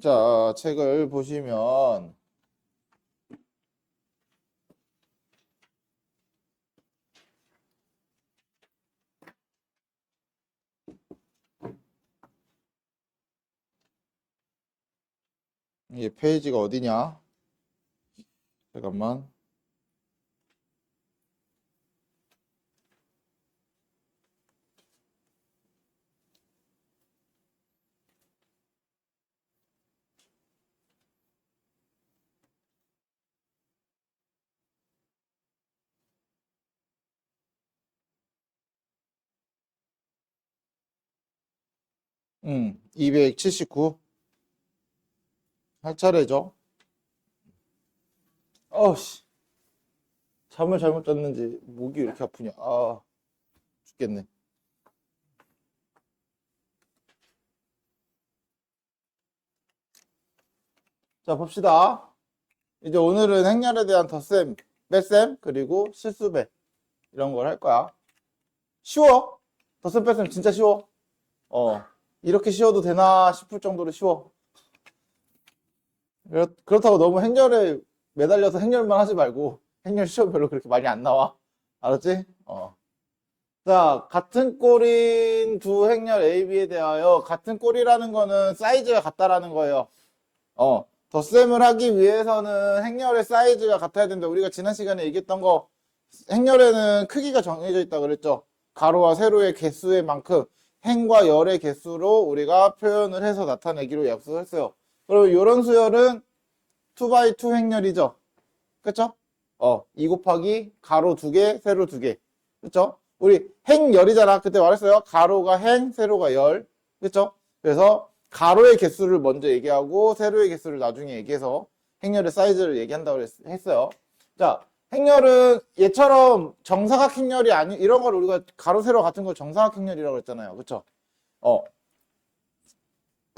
자, 책을 보시면 이게 페이지가 어디냐? 잠깐만. 응, 279. 할 차례죠. 어우씨, 잠을 잘못 잤는지 목이 왜 이렇게 아프냐. 아, 죽겠네. 자, 봅시다. 이제 오늘은 행렬에 대한 덧셈, 뺄셈, 그리고 실수배 이런 걸 할 거야. 쉬워. 덧셈 뺄셈 진짜 쉬워. 이렇게 쉬워도 되나 싶을 정도로 쉬워. 그렇다고 너무 행렬에 매달려서 행렬만 하지 말고 행렬 시험 별로 그렇게 많이 안 나와. 알았지? 자, 같은 꼴인 두 행렬 A, B에 대하여 같은 꼴이라는 거는 사이즈가 같다라는 거예요. 덧셈을 하기 위해서는 행렬의 사이즈가 같아야 된다. 우리가 지난 시간에 얘기했던 거 행렬에는 크기가 정해져 있다 그랬죠. 가로와 세로의 개수의 만큼 행과 열의 개수로 우리가 표현을 해서 나타내기로 약속했어요. 그리고 이런 수열은 2x2 행렬이죠. 그쵸? 2 곱하기 가로 2개, 세로 2개. 그쵸? 우리 행열이잖아. 그때 말했어요. 가로가 행, 세로가 열. 그쵸? 그래서 가로의 개수를 먼저 얘기하고 세로의 개수를 나중에 얘기해서 행렬의 사이즈를 얘기한다고 했어요. 자, 행렬은 얘처럼 정사각 행렬이 아니, 이런 걸 우리가 가로, 세로 같은 걸 정사각 행렬이라고 했잖아요. 그쵸?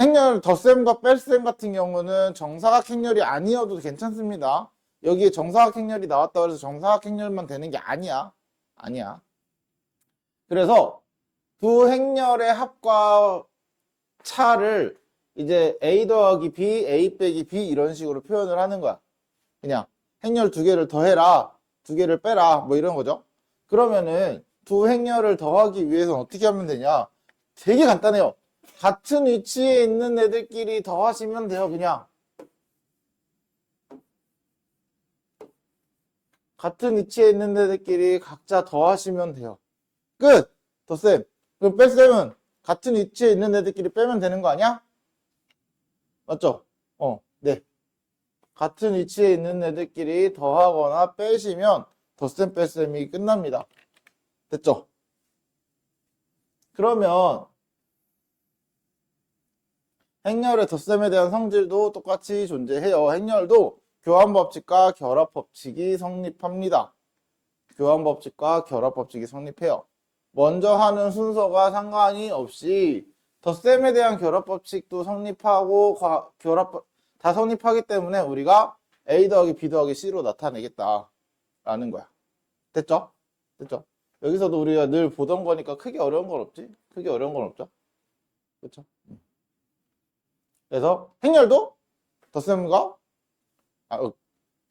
행렬 덧셈과 뺄셈 같은 경우는 정사각 행렬이 아니어도 괜찮습니다. 여기에 정사각 행렬이 나왔다고 해서 정사각 행렬만 되는 게 아니야. 아니야. 그래서 두 행렬의 합과 차를 이제 A 더하기 B, A 빼기 B 이런 식으로 표현을 하는 거야. 그냥 행렬 두 개를 더해라, 두 개를 빼라, 뭐 이런 거죠. 그러면은 두 행렬을 더하기 위해서는 어떻게 하면 되냐? 되게 간단해요. 같은 위치에 있는 애들끼리 더하시면 돼요, 그냥. 같은 위치에 있는 애들끼리 각자 더하시면 돼요. 끝! 덧셈. 그럼 뺄셈은 같은 위치에 있는 애들끼리 빼면 되는 거 아니야? 맞죠? 네. 같은 위치에 있는 애들끼리 더하거나 빼시면 덧셈 뺄셈이 끝납니다. 됐죠? 그러면 행렬의 덧셈에 대한 성질도 똑같이 존재해요. 행렬도 교환법칙과 결합법칙이 성립합니다. 교환법칙과 결합법칙이 성립해요. 먼저 하는 순서가 상관이 없이 덧셈에 대한 결합법칙도 성립하고 다 성립하기 때문에 우리가 A 더하기 B 더하기 C로 나타내겠다라는 거야. 됐죠? 됐죠? 여기서도 우리가 늘 보던 거니까 크게 어려운 건 없지? 크게 어려운 건 없죠? 그렇죠? 그래서 행렬도 덧셈과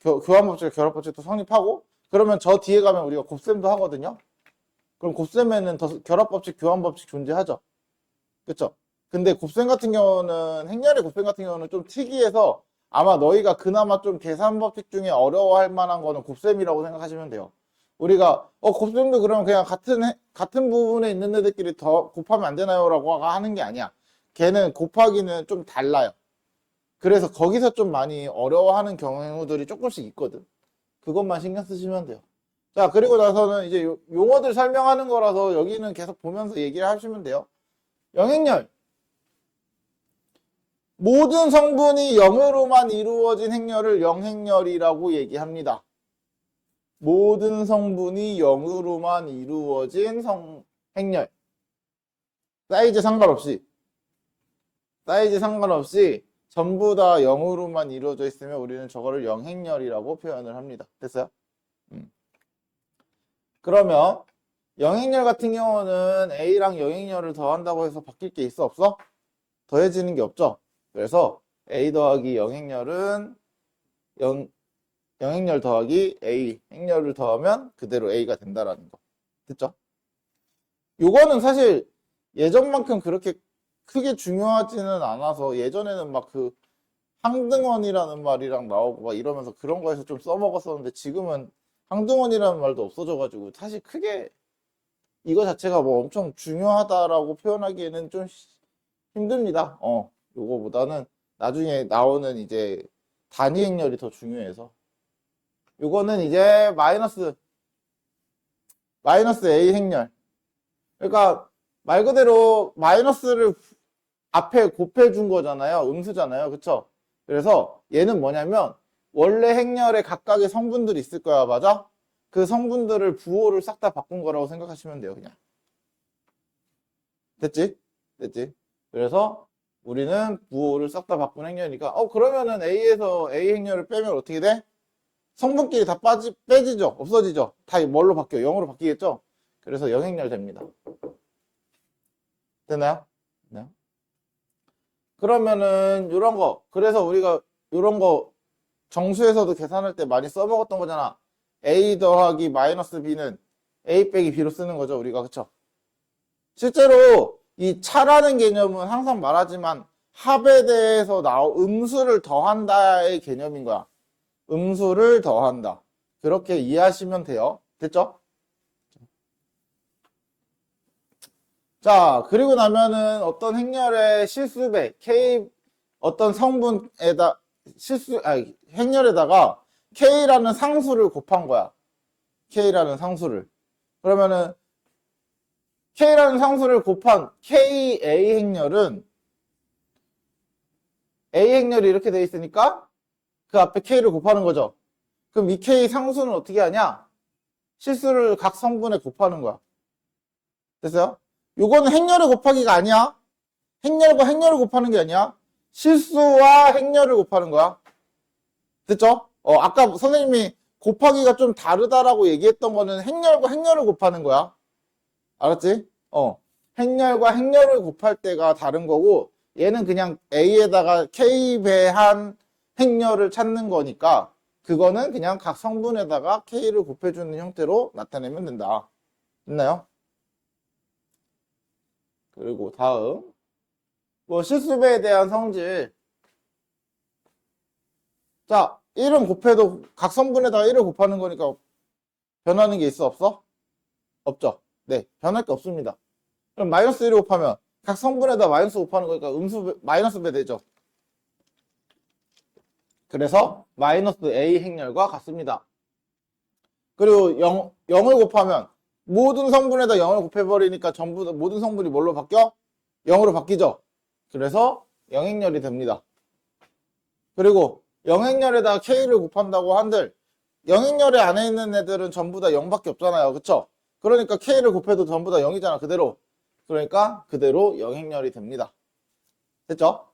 교환법칙, 결합법칙도 성립하고 그러면 저 뒤에 가면 우리가 곱셈도 하거든요. 그럼 곱셈에는 결합법칙, 교환법칙 존재하죠. 그쵸? 근데 곱셈 같은 경우는 행렬의 곱셈 같은 경우는 좀 특이해서 아마 너희가 그나마 좀 계산법칙 중에 어려워할 만한 거는 곱셈이라고 생각하시면 돼요. 우리가 곱셈도 그러면 그냥 같은 부분에 있는 애들끼리 더 곱하면 안 되나요? 라고 하는 게 아니야. 걔는 곱하기는 좀 달라요. 그래서 거기서 좀 많이 어려워하는 경우들이 조금씩 있거든. 그것만 신경 쓰시면 돼요. 자, 그리고 나서는 이제 용어들 설명하는 거라서 여기는 계속 보면서 얘기를 하시면 돼요. 영행렬. 모든 성분이 0으로만 이루어진 행렬을 영행렬이라고 얘기합니다. 모든 성분이 0으로만 이루어진 행렬. 사이즈 상관없이 전부 다 0으로만 이루어져 있으면 우리는 저거를 영행렬이라고 표현을 합니다. 됐어요? 그러면 영행렬 같은 경우는 A랑 영행렬을 더한다고 해서 바뀔 게 있어 없어? 더해지는 게 없죠. 그래서 A 더하기 0행렬은 0행렬 더하기 A 행렬을 더하면 그대로 A가 된다라는 거. 됐죠? 요거는 사실 예전만큼 그렇게 크게 중요하지는 않아서 예전에는 막 그 항등원이라는 말이랑 나오고 막 이러면서 그런 거에서 좀 써먹었었는데 지금은 항등원이라는 말도 없어져가지고 사실 크게 이거 자체가 뭐 엄청 중요하다라고 표현하기에는 좀 힘듭니다. 요거보다는 나중에 나오는 이제 단위 행렬이 더 중요해서 요거는 이제 마이너스 A 행렬. 그러니까 말 그대로 마이너스를 앞에 곱해 준 거잖아요. 음수잖아요. 그쵸? 그래서 얘는 뭐냐면 원래 행렬에 각각의 성분들이 있을 거야. 맞아? 그 성분들을 부호를 싹 다 바꾼 거라고 생각하시면 돼요. 그냥. 됐지? 됐지? 그래서 우리는 부호를 싹 다 바꾼 행렬이니까 그러면은 A에서 A 행렬을 빼면 어떻게 돼? 성분끼리 다 빼지죠? 없어지죠? 다 뭘로 바뀌어요? 0으로 바뀌겠죠? 그래서 0행렬 됩니다. 되나요? 네. 그러면은 이런 거 그래서 우리가 이런 거 정수에서도 계산할 때 많이 써먹었던 거잖아. A 더하기 마이너스 B는 A 빼기 B로 쓰는 거죠. 우리가 그쵸? 실제로 이 차라는 개념은 항상 말하지만 합에 대해서 음수를 더한다의 개념인 거야. 음수를 더한다. 그렇게 이해하시면 돼요. 됐죠? 자, 그리고 나면은 어떤 행렬의 실수배, K, 어떤 성분에다, 행렬에다가 K라는 상수를 곱한 거야. K라는 상수를. 그러면은 K라는 상수를 곱한 KA 행렬은 A 행렬이 이렇게 돼 있으니까 그 앞에 K를 곱하는 거죠. 그럼 이 K 상수는 어떻게 하냐? 실수를 각 성분에 곱하는 거야. 됐어요? 요거는 행렬의 곱하기가 아니야. 행렬과 행렬을 곱하는 게 아니야. 실수와 행렬을 곱하는 거야. 됐죠? 아까 선생님이 곱하기가 좀 다르다라고 얘기했던 거는 행렬과 행렬을 곱하는 거야. 알았지? 행렬과 행렬을 곱할 때가 다른 거고 얘는 그냥 A에다가 K배한 행렬을 찾는 거니까 그거는 그냥 각 성분에다가 K를 곱해주는 형태로 나타내면 된다. 됐나요? 그리고 다음 뭐 실수배에 대한 성질. 자, 1은 곱해도 각 성분에다가 1을 곱하는 거니까 변하는 게 있어 없어? 없죠. 네, 변할 게 없습니다. 그럼 마이너스 1을 곱하면 각 성분에다 마이너스 곱하는 거니까 마이너스 배 되죠. 그래서 마이너스 A 행렬과 같습니다. 그리고 0을 곱하면 모든 성분에다 0을 곱해버리니까 전부 다 모든 성분이 뭘로 바뀌어? 0으로 바뀌죠. 그래서 0행렬이 됩니다. 그리고 0행렬에다 K를 곱한다고 한들 0행렬에 안에 있는 애들은 전부 다 0밖에 없잖아요. 그쵸? 그러니까 K를 곱해도 전부 다 0이잖아. 그대로. 그러니까 그대로 0행렬이 됩니다. 됐죠?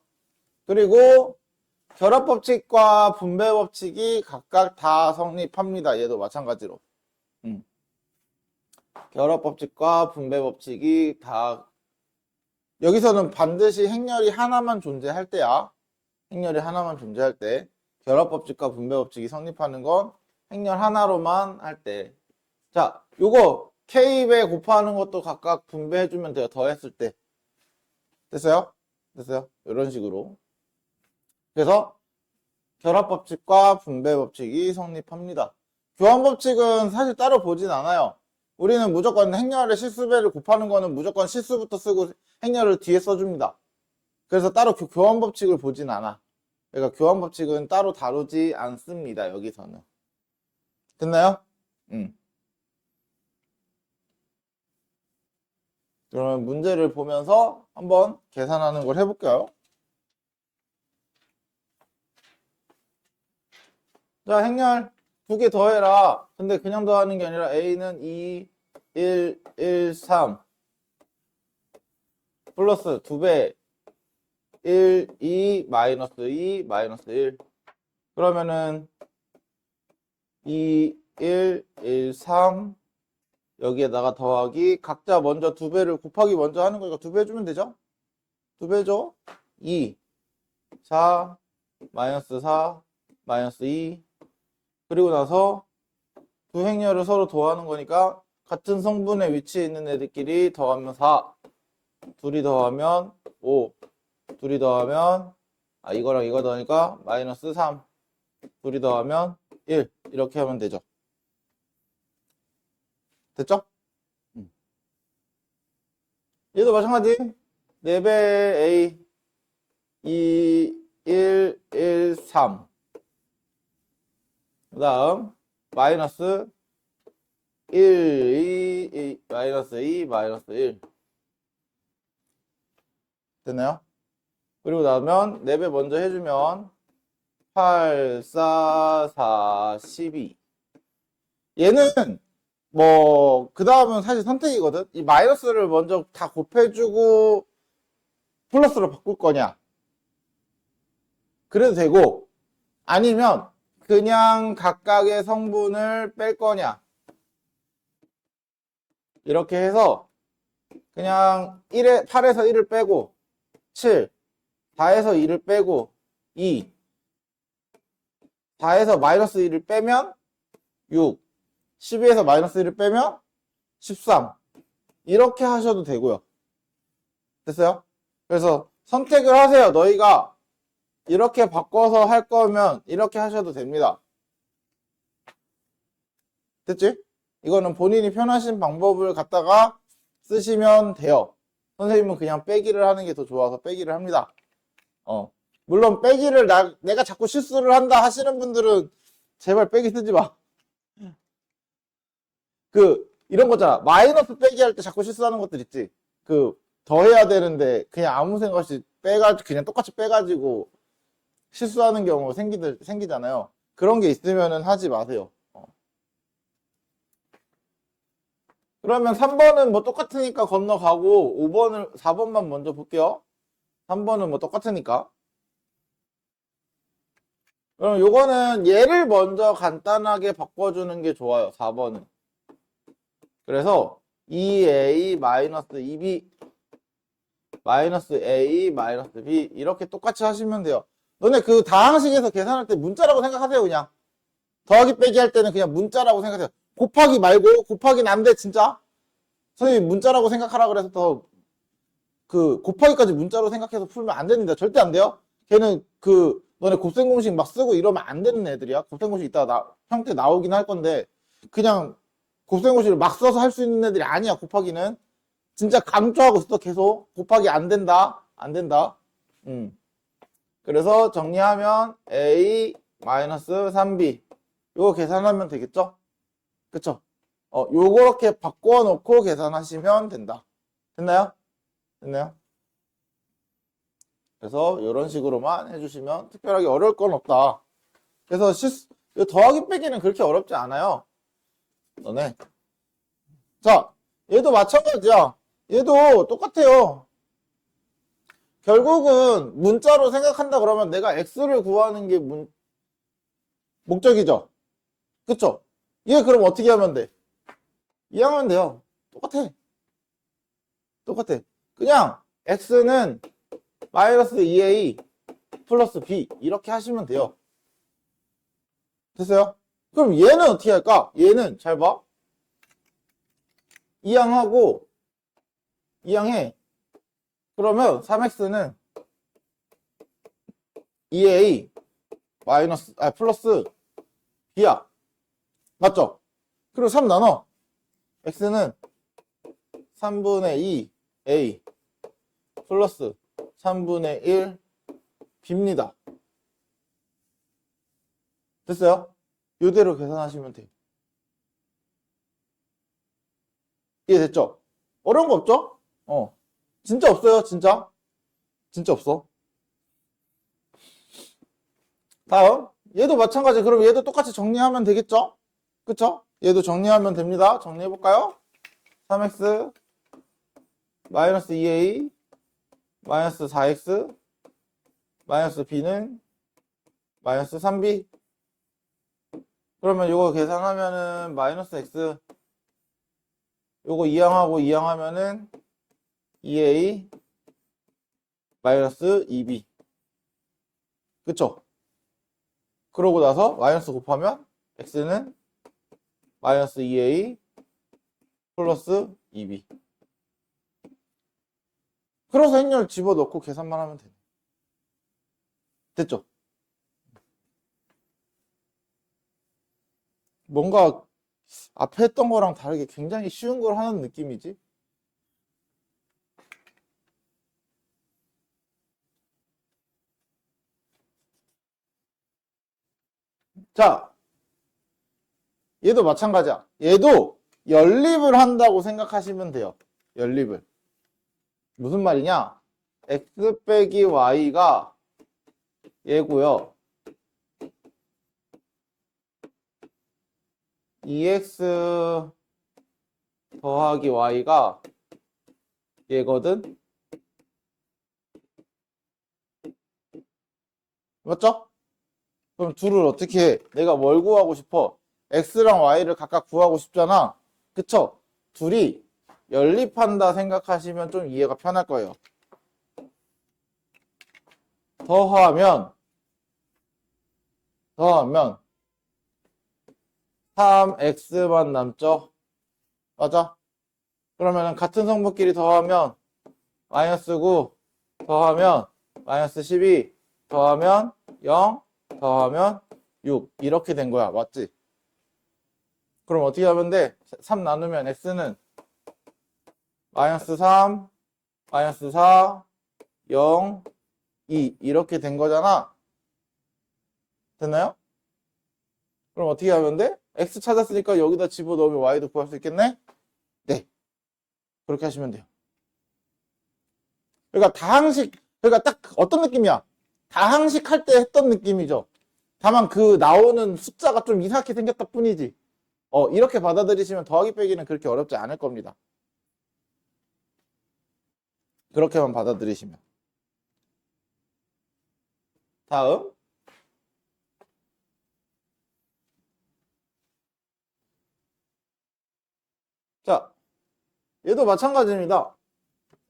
그리고 결합법칙과 분배법칙이 각각 다 성립합니다. 얘도 마찬가지로. 결합법칙과 분배법칙이 다 여기서는 반드시 행렬이 하나만 존재할 때야. 행렬이 하나만 존재할 때 결합법칙과 분배법칙이 성립하는 건 행렬 하나로만 할 때. 자, 요거 K배 곱하는 것도 각각 분배해주면 돼요. 더했을 때. 됐어요? 됐어요? 이런 식으로. 그래서 결합법칙과 분배법칙이 성립합니다. 교환법칙은 사실 따로 보진 않아요. 우리는 무조건 행렬의 실수배를 곱하는 거는 무조건 실수부터 쓰고 행렬을 뒤에 써줍니다. 그래서 따로 교환법칙을 보진 않아. 그러니까 교환법칙은 따로 다루지 않습니다. 여기서는. 됐나요? 그러면 문제를 보면서 한번 계산하는 걸 해볼게요. 자, 행렬 두 개 더해라. 근데 그냥 더하는 게 아니라 A는 2, 1, 1, 3 플러스 2배 1, 2, 마이너스 2, 마이너스 1 그러면은 2, 1, 1, 3 여기에다가 더하기 각자 먼저 2배를 곱하기 먼저 하는 거니까 2배 해주면 되죠? 2배죠? 2, 4, 마이너스 4, 마이너스 2. 그리고 나서 두 행렬을 서로 더하는 거니까 같은 성분의 위치에 있는 애들끼리 더하면 4, 둘이 더하면 5, 둘이 더하면 이거랑 이거 더하니까 마이너스 3, 둘이 더하면 1. 이렇게 하면 되죠. 됐죠? 얘도 마찬가지. 4배 A 2, 1, 1, 3. 그 다음 마이너스 1, 2, 2, 마이너스 2, 마이너스 1. 됐나요? 그리고 나면 4배 먼저 해주면 8, 4, 4, 12. 얘는 뭐 그 다음은 사실 선택이거든. 이 마이너스를 먼저 다 곱해주고 플러스로 바꿀 거냐, 그래도 되고, 아니면 그냥 각각의 성분을 뺄 거냐, 이렇게 해서 그냥 8에서 1을 빼고 7, 4에서 2를 빼고 2, 4에서 마이너스 1을 빼면 6, 12에서 마이너스 1을 빼면 13. 이렇게 하셔도 되고요. 됐어요? 그래서 선택을 하세요. 너희가 이렇게 바꿔서 할 거면 이렇게 하셔도 됩니다. 됐지? 이거는 본인이 편하신 방법을 갖다가 쓰시면 돼요. 선생님은 그냥 빼기를 하는 게 더 좋아서 빼기를 합니다. 물론 빼기를 내가 자꾸 실수를 한다 하시는 분들은 제발 빼기 쓰지 마. 이런 거잖아. 마이너스 빼기 할 때 자꾸 실수하는 것들 있지. 더해야 되는데 그냥 아무 생각 없이 그냥 똑같이 빼가지고 실수하는 경우 생기잖아요. 그런 게 있으면은 하지 마세요. 그러면 3번은 뭐 똑같으니까 건너가고 4번만 먼저 볼게요. 3번은 뭐 똑같으니까. 그럼 요거는 얘를 먼저 간단하게 바꿔주는 게 좋아요. 4번은. 그래서 2A 마이너스 2B 마이너스 A 마이너스 B 이렇게 똑같이 하시면 돼요. 너네 다항식에서 계산할 때 문자라고 생각하세요. 그냥 더하기 빼기 할 때는 그냥 문자라고 생각하세요. 곱하기 말고, 곱하기는 안 돼 진짜. 선생님이 문자라고 생각하라 그래서 곱하기까지 문자로 생각해서 풀면 안 됩니다. 절대 안 돼요. 걔는 너네 곱셈 공식 막 쓰고 이러면 안 되는 애들이야. 곱셈 공식 이따가 형태 나오긴 할 건데 그냥 곱셈 공식을 막 써서 할 수 있는 애들이 아니야. 곱하기는 진짜 강조하고 있어. 계속 곱하기 안 된다. 안 된다. 그래서 정리하면 A 마이너스 3B 요거 계산하면 되겠죠? 그쵸? 요렇게 바꿔놓고 계산하시면 된다. 됐나요? 됐나요? 그래서 이런 식으로만 해주시면 특별하게 어려울 건 없다. 그래서 더하기 빼기는 그렇게 어렵지 않아요. 너네. 자, 얘도 마찬가지야. 얘도 똑같아요. 결국은 문자로 생각한다 그러면 내가 x를 구하는 게 목적이죠. 그쵸? 얘 그럼 어떻게 하면 돼? 이해하면 돼요. 똑같아. 똑같아. 그냥 x는 마이너스 2a 플러스 b 이렇게 하시면 돼요. 됐어요? 그럼 얘는 어떻게 할까? 얘는 잘 봐. 이항하고 이항해. 그러면 3x는 2a 플러스 b야. 맞죠? 그리고 3 나눠. x는 3분의 2 a 플러스 3분의 1 b입니다. 됐어요? 이대로 계산하시면 돼요. 이해됐죠? 어려운 거 없죠? 진짜 없어요. 진짜 없어. 다음 얘도 마찬가지. 그럼 얘도 똑같이 정리하면 되겠죠? 그쵸? 얘도 정리하면 됩니다. 정리해볼까요? 3x 마이너스 2a 마이너스 4x 마이너스 b는 마이너스 3b. 그러면 이거 계산하면은 마이너스 x 요거 이항하고 이항하면은 2a 마이너스 2b. 그쵸? 그러고 나서 마이너스 곱하면 x는 마이너스 2a 플러스 2b. 그래서 행렬 집어넣고 계산만 하면 되네. 됐죠? 뭔가 앞에 했던 거랑 다르게 굉장히 쉬운 걸 하는 느낌이지? 자, 얘도 마찬가지야. 얘도 연립을 한다고 생각하시면 돼요. 연립을. 무슨 말이냐? x 빼기 y가 얘고요. 2x 더하기 y가 얘거든? 맞죠? 그럼 둘을 어떻게 해? 내가 뭘 구하고 싶어? x랑 y를 각각 구하고 싶잖아. 그쵸? 둘이 연립한다 생각하시면 좀 이해가 편할 거예요. 더하면 3x만 남죠? 맞아? 그러면 같은 성분끼리 더하면 마이너스 9 더하면 마이너스 12 더하면 0 더하면 6 이렇게 된 거야. 맞지? 그럼 어떻게 하면 돼? 3 나누면 x는 마이너스 3 마이너스 4 0 2 이렇게 된 거잖아. 됐나요? 그럼 어떻게 하면 돼? x 찾았으니까 여기다 집어넣으면 y도 구할 수 있겠네? 네. 그렇게 하시면 돼요. 그러니까 딱 어떤 느낌이야? 다항식 할 때 했던 느낌이죠. 다만 그 나오는 숫자가 좀 이상하게 생겼다 뿐이지. 이렇게 받아들이시면 더하기 빼기는 그렇게 어렵지 않을 겁니다. 그렇게만 받아들이시면. 다음. 자, 얘도 마찬가지입니다.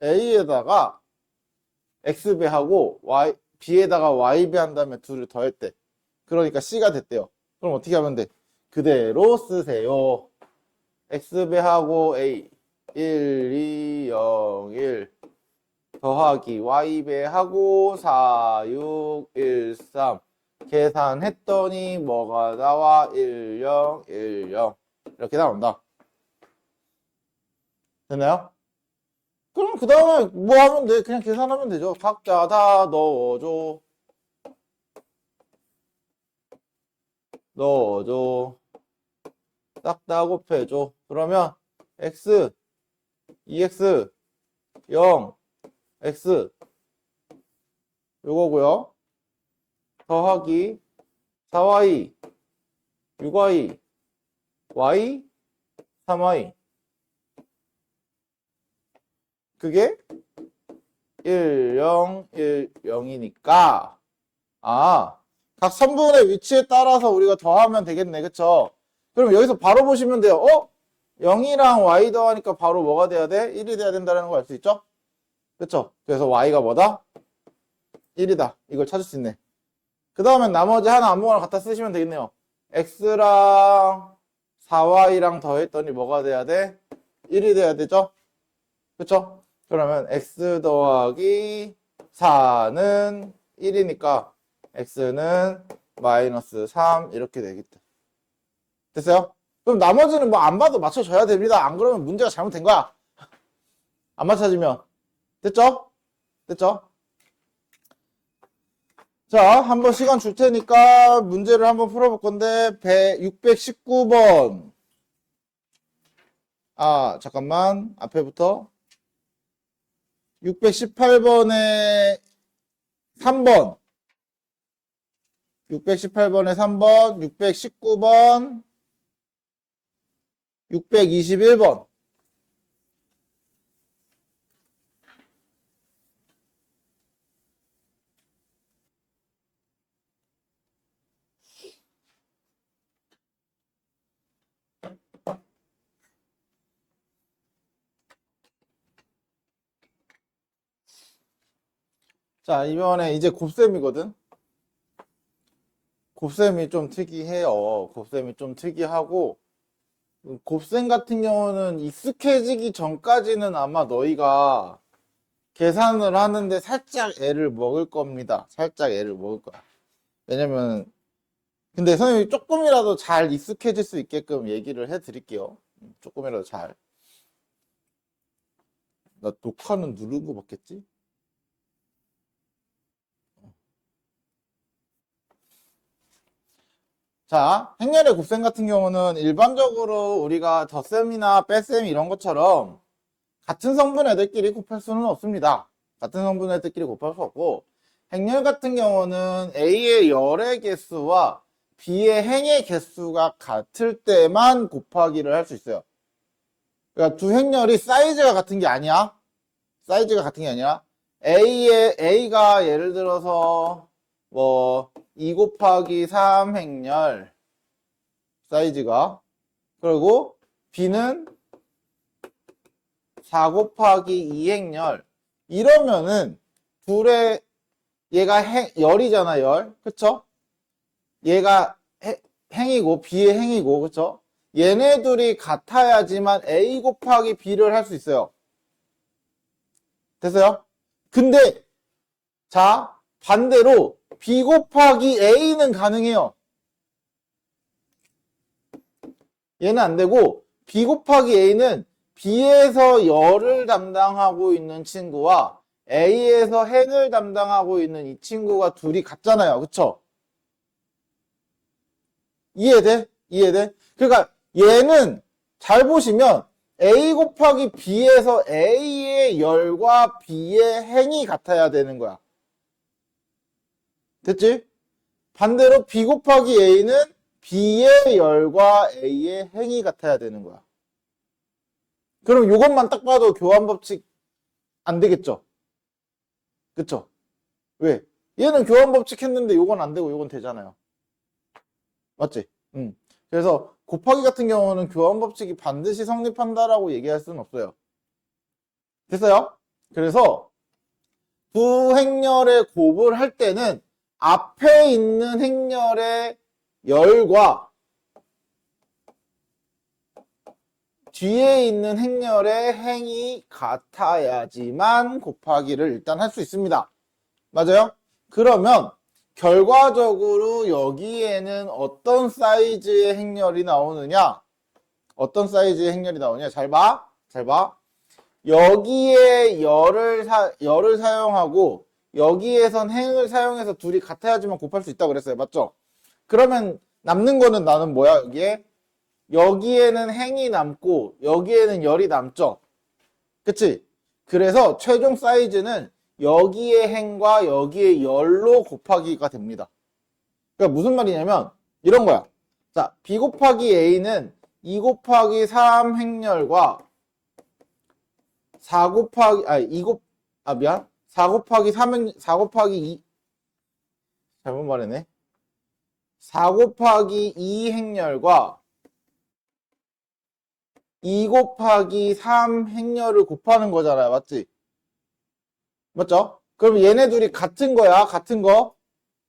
A에다가 X배하고 B에다가 Y배 한 다음에 둘을 더했대. 그러니까 C가 됐대요. 그럼 어떻게 하면 돼? 그대로 쓰세요. X배하고 A 1, 2, 0, 1 더하기 Y배하고 4, 6, 1, 3 계산했더니 뭐가 나와? 1, 0, 1, 0 이렇게 나온다. 됐나요? 그럼 그 다음에 뭐 하면 돼? 그냥 계산하면 되죠. 각자 다 넣어줘. 딱 다 곱해줘. 그러면 x, 2x, 0, x 요거고요. 더하기 4y, 6y, y, 3y 그게 1, 0, 1, 0이니까 각 선분의 위치에 따라서 우리가 더하면 되겠네. 그쵸? 그럼 여기서 바로 보시면 돼요. 0이랑 y 더하니까 바로 뭐가 돼야 돼? 1이 돼야 된다는 걸 알 수 있죠? 그쵸? 그래서 y가 뭐다? 1이다. 이걸 찾을 수 있네. 그 다음엔 나머지 하나 아무거나 갖다 쓰시면 되겠네요. x랑 4y랑 더했더니 뭐가 돼야 돼? 1이 돼야 되죠? 그쵸? 그러면 x 더하기 4는 1이니까 x는 마이너스 3 이렇게 되겠다. 됐어요? 그럼 나머지는 뭐 안 봐도 맞춰줘야 됩니다. 안 그러면 문제가 잘못된 거야. 안 맞춰지면. 됐죠? 됐죠? 자, 한번 시간 줄 테니까 문제를 한번 풀어볼 건데 619번 잠깐만 앞에부터 618번에 3번 618번에 3번 619번 621번 자, 이번에 이제 곱셈이거든. 곱셈이 좀 특이해요. 곱셈이 좀 특이하고, 곱셈 같은 경우는 익숙해지기 전까지는 아마 너희가 계산을 하는데 살짝 애를 먹을 겁니다. 살짝 애를 먹을 거야. 왜냐면, 근데 선생님이 조금이라도 잘 익숙해질 수 있게끔 얘기를 해 드릴게요. 조금이라도 잘. 나 녹화는 누른 거 맞겠지? 자, 행렬의 곱셈 같은 경우는 일반적으로 우리가 덧셈이나 뺄셈 이런 것처럼 같은 성분 애들끼리 곱할 수는 없습니다. 같은 성분 애들끼리 곱할 수 없고, 행렬 같은 경우는 A의 열의 개수와 B의 행의 개수가 같을 때만 곱하기를 할 수 있어요. 그러니까 두 행렬이 사이즈가 같은 게 아니야. 사이즈가 같은 게 아니라 A가 예를 들어서 뭐 2 곱하기 3 행렬 사이즈가, 그리고 B는 4 곱하기 2 행렬, 이러면은 둘의 얘가 열이잖아. 열, 그쵸? 얘가 행이고 B의 행이고, 그쵸? 얘네 둘이 같아야지만 A 곱하기 B를 할 수 있어요. 됐어요? 근데 자, 반대로 B 곱하기 A는 가능해요. 얘는 안 되고, B 곱하기 A는 B에서 열을 담당하고 있는 친구와 A에서 행을 담당하고 있는 이 친구가 둘이 같잖아요. 그쵸? 이해돼? 이해돼? 그러니까 얘는 잘 보시면 A 곱하기 B에서 A의 열과 B의 행이 같아야 되는 거야. 됐지? 반대로 B 곱하기 A는 B의 열과 A의 행이 같아야 되는 거야. 그럼 이것만 딱 봐도 교환법칙 안 되겠죠? 그쵸? 왜? 얘는 교환법칙 했는데 이건 안 되고 이건 되잖아요. 맞지? 그래서 곱하기 같은 경우는 교환법칙이 반드시 성립한다라고 얘기할 수는 없어요. 됐어요? 그래서 두 행렬의 곱을 할 때는 앞에 있는 행렬의 열과 뒤에 있는 행렬의 행이 같아야지만 곱하기를 일단 할 수 있습니다. 맞아요? 그러면 결과적으로 여기에는 어떤 사이즈의 행렬이 나오느냐? 어떤 사이즈의 행렬이 나오냐? 잘 봐. 잘 봐. 여기에 열을 사용하고 여기에선 행을 사용해서 둘이 같아야지만 곱할 수 있다고 그랬어요. 맞죠? 그러면 남는 거는 나는 뭐야? 여기에는 행이 남고 여기에는 열이 남죠. 그치? 그래서 최종 사이즈는 여기의 행과 여기의 열로 곱하기가 됩니다. 그러니까 무슨 말이냐면 이런 거야. 자, B 곱하기 A는 2 곱하기 3 행렬과 4 곱하기, 아니, 4 곱하기 3, 4 곱하기 2, 잘못 말했네. 4 곱하기 2 행렬과 2 곱하기 3 행렬을 곱하는 거잖아요. 맞지? 맞죠? 그럼 얘네 둘이 같은 거야. 같은 거.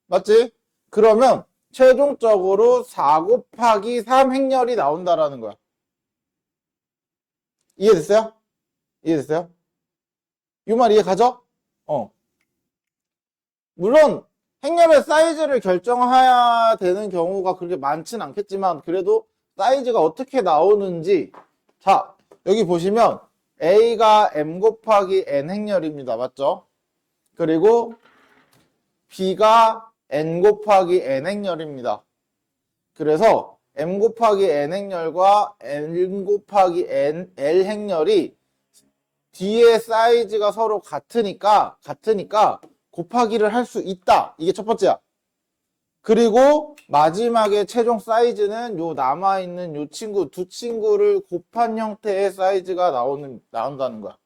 맞지? 그러면 최종적으로 4 곱하기 3 행렬이 나온다라는 거야. 이해됐어요? 이해됐어요? 이 말 이해 가죠? 물론 행렬의 사이즈를 결정해야 되는 경우가 그렇게 많진 않겠지만 그래도 사이즈가 어떻게 나오는지, 자, 여기 보시면 A가 M 곱하기 N 행렬입니다. 맞죠? 그리고 B가 N 곱하기 N 행렬입니다. 그래서 M 곱하기 N 행렬과 N 곱하기 L 행렬이 뒤에 사이즈가 서로 같으니까 곱하기를 할 수 있다. 이게 첫 번째야. 그리고 마지막에 최종 사이즈는 요 남아있는 요 친구, 두 친구를 곱한 형태의 사이즈가 나온다는 거야.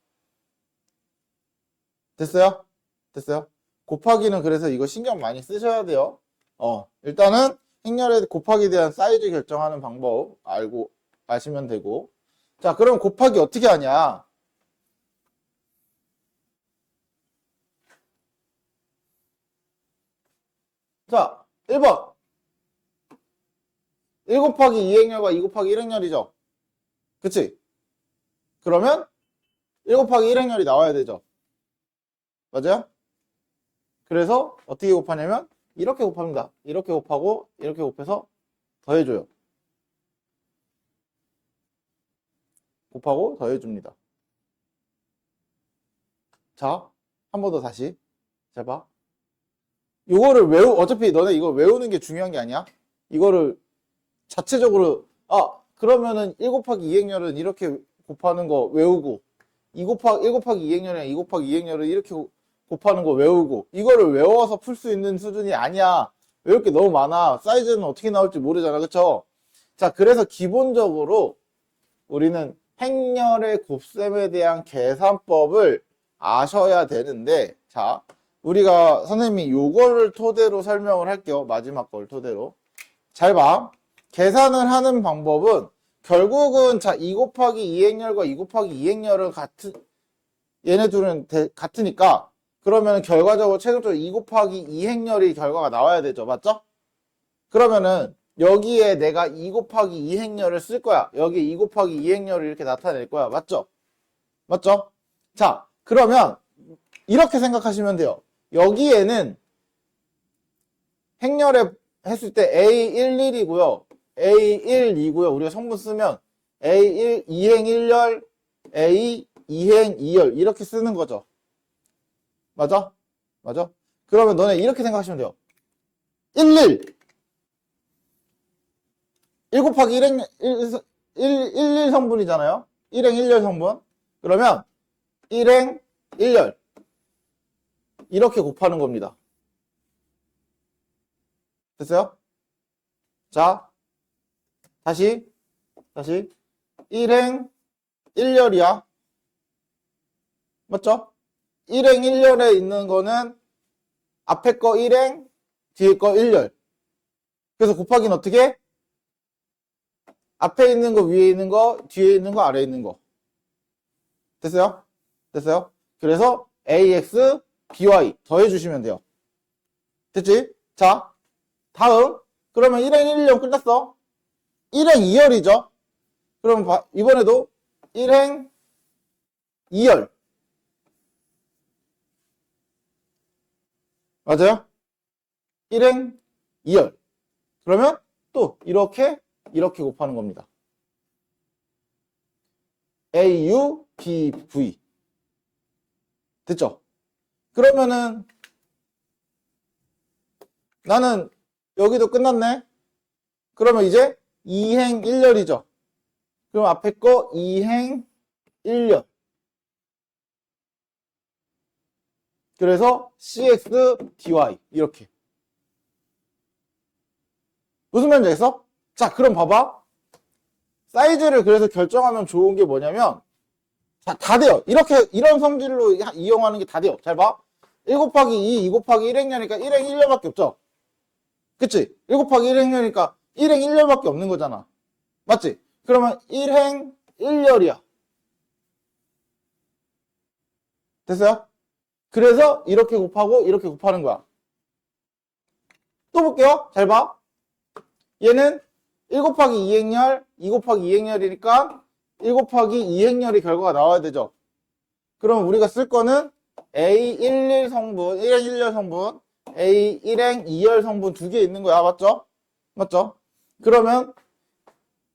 됐어요? 됐어요? 곱하기는 그래서 이거 신경 많이 쓰셔야 돼요. 일단은 행렬의 곱하기에 대한 사이즈 결정하는 방법 아시면 되고. 자, 그럼 곱하기 어떻게 하냐? 자, 1번. 1 곱하기 2행렬과 2 곱하기 1행렬이죠. 그치? 그러면 1 곱하기 1행렬이 나와야 되죠. 맞아요? 그래서 어떻게 곱하냐면 이렇게 곱합니다. 이렇게 곱하고 이렇게 곱해서 더해줘요. 곱하고 더해줍니다. 자, 한 번 더 다시. 잘 봐. 이거를 어차피 너네 이거 외우는 게 중요한 게 아니야. 이거를 자체적으로, 그러면은 1 곱하기 2행렬은 이렇게 곱하는 거 외우고, 1 곱하기 2행렬이랑 2 곱하기 2행렬은 이렇게 곱하는 거 외우고, 이거를 외워서 풀 수 있는 수준이 아니야. 외울 게 너무 많아. 사이즈는 어떻게 나올지 모르잖아. 그쵸? 자, 그래서 기본적으로 우리는 행렬의 곱셈에 대한 계산법을 아셔야 되는데, 자, 우리가 선생님이 요거를 토대로 설명을 할게요. 마지막 걸 토대로. 잘 봐. 계산을 하는 방법은 결국은 자, 2 곱하기 2행렬과 2 곱하기 2행렬은 얘네 둘은 같으니까 그러면 결과적으로 최종적으로 2 곱하기 2행렬이 결과가 나와야 되죠. 맞죠? 그러면은 여기에 내가 2 곱하기 2행렬을 쓸 거야. 여기 2 곱하기 2행렬을 이렇게 나타낼 거야. 맞죠? 맞죠? 자, 그러면 이렇게 생각하시면 돼요. 여기에는 행렬에 했을 때 A11이고요. A12고요. 우리가 성분 쓰면 A1, 2행 1열, A 2행 2열 이렇게 쓰는 거죠. 맞아? 맞아? 그러면 너네 이렇게 생각하시면 돼요. 1 곱하기 1 성분이잖아요. 1행 1열 성분. 그러면 1행 1열 이렇게 곱하는 겁니다. 됐어요? 자, 다시 1행 1열이야. 맞죠? 1행 1열에 있는 거는 앞에 거 1행, 뒤에 거 1열. 그래서 곱하기는 어떻게? 앞에 있는 거, 위에 있는 거, 뒤에 있는 거, 아래에 있는 거. 됐어요? 됐어요? 그래서 AX, BY 더해주시면 돼요. 됐지? 자, 다음. 그러면 1행 1열 끝났어. 1행 2열이죠? 그럼 이번에도 1행 2열. 맞아요? 1행 2열. 그러면 또 이렇게 곱하는 겁니다. AU, BV. 됐죠? 그러면은 나는 여기도 끝났네. 그러면 이제 2행 1열이죠. 그럼 앞에 거 2행 1열. 그래서 CX, DY 이렇게. 무슨 말인지 알겠어? 자, 그럼 봐봐. 사이즈를 그래서 결정하면 좋은 게 뭐냐면 자, 다 돼요. 이런 성질로 이용하는 게 다 돼요. 잘 봐. 1 곱하기 2, 2 곱하기 1행렬이니까 1행 1열밖에 없죠. 그치? 1 곱하기 1행렬이니까 1행 1열밖에 없는 거잖아. 맞지? 그러면 1행 1열이야. 됐어요? 그래서 이렇게 곱하고 이렇게 곱하는 거야. 또 볼게요. 잘 봐. 얘는 1 곱하기 2행렬, 2 곱하기 2행렬이니까 1 곱하기 2행렬이 결과가 나와야 되죠. 그럼 우리가 쓸 거는 A11 성분, 1행 1열 성분, A1행 2열 성분 두 개 있는 거야. 맞죠? 맞죠? 그러면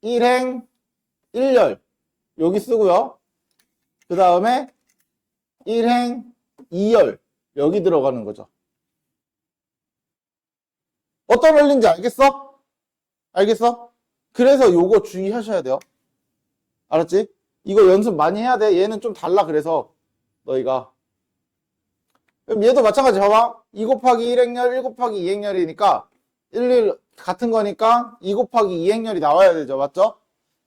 1행 1열 여기 쓰고요. 그 다음에 1행 2열 여기 들어가는 거죠. 어떤 원리인지 알겠어? 알겠어? 그래서 요거 주의하셔야 돼요. 알았지? 이거 연습 많이 해야 돼. 얘는 좀 달라. 그래서 너희가 그럼 얘도 마찬가지. 봐봐. 2 곱하기 1행렬, 1 곱하기 2행렬이니까 1 같은 거니까 2 곱하기 2행렬이 나와야 되죠. 맞죠?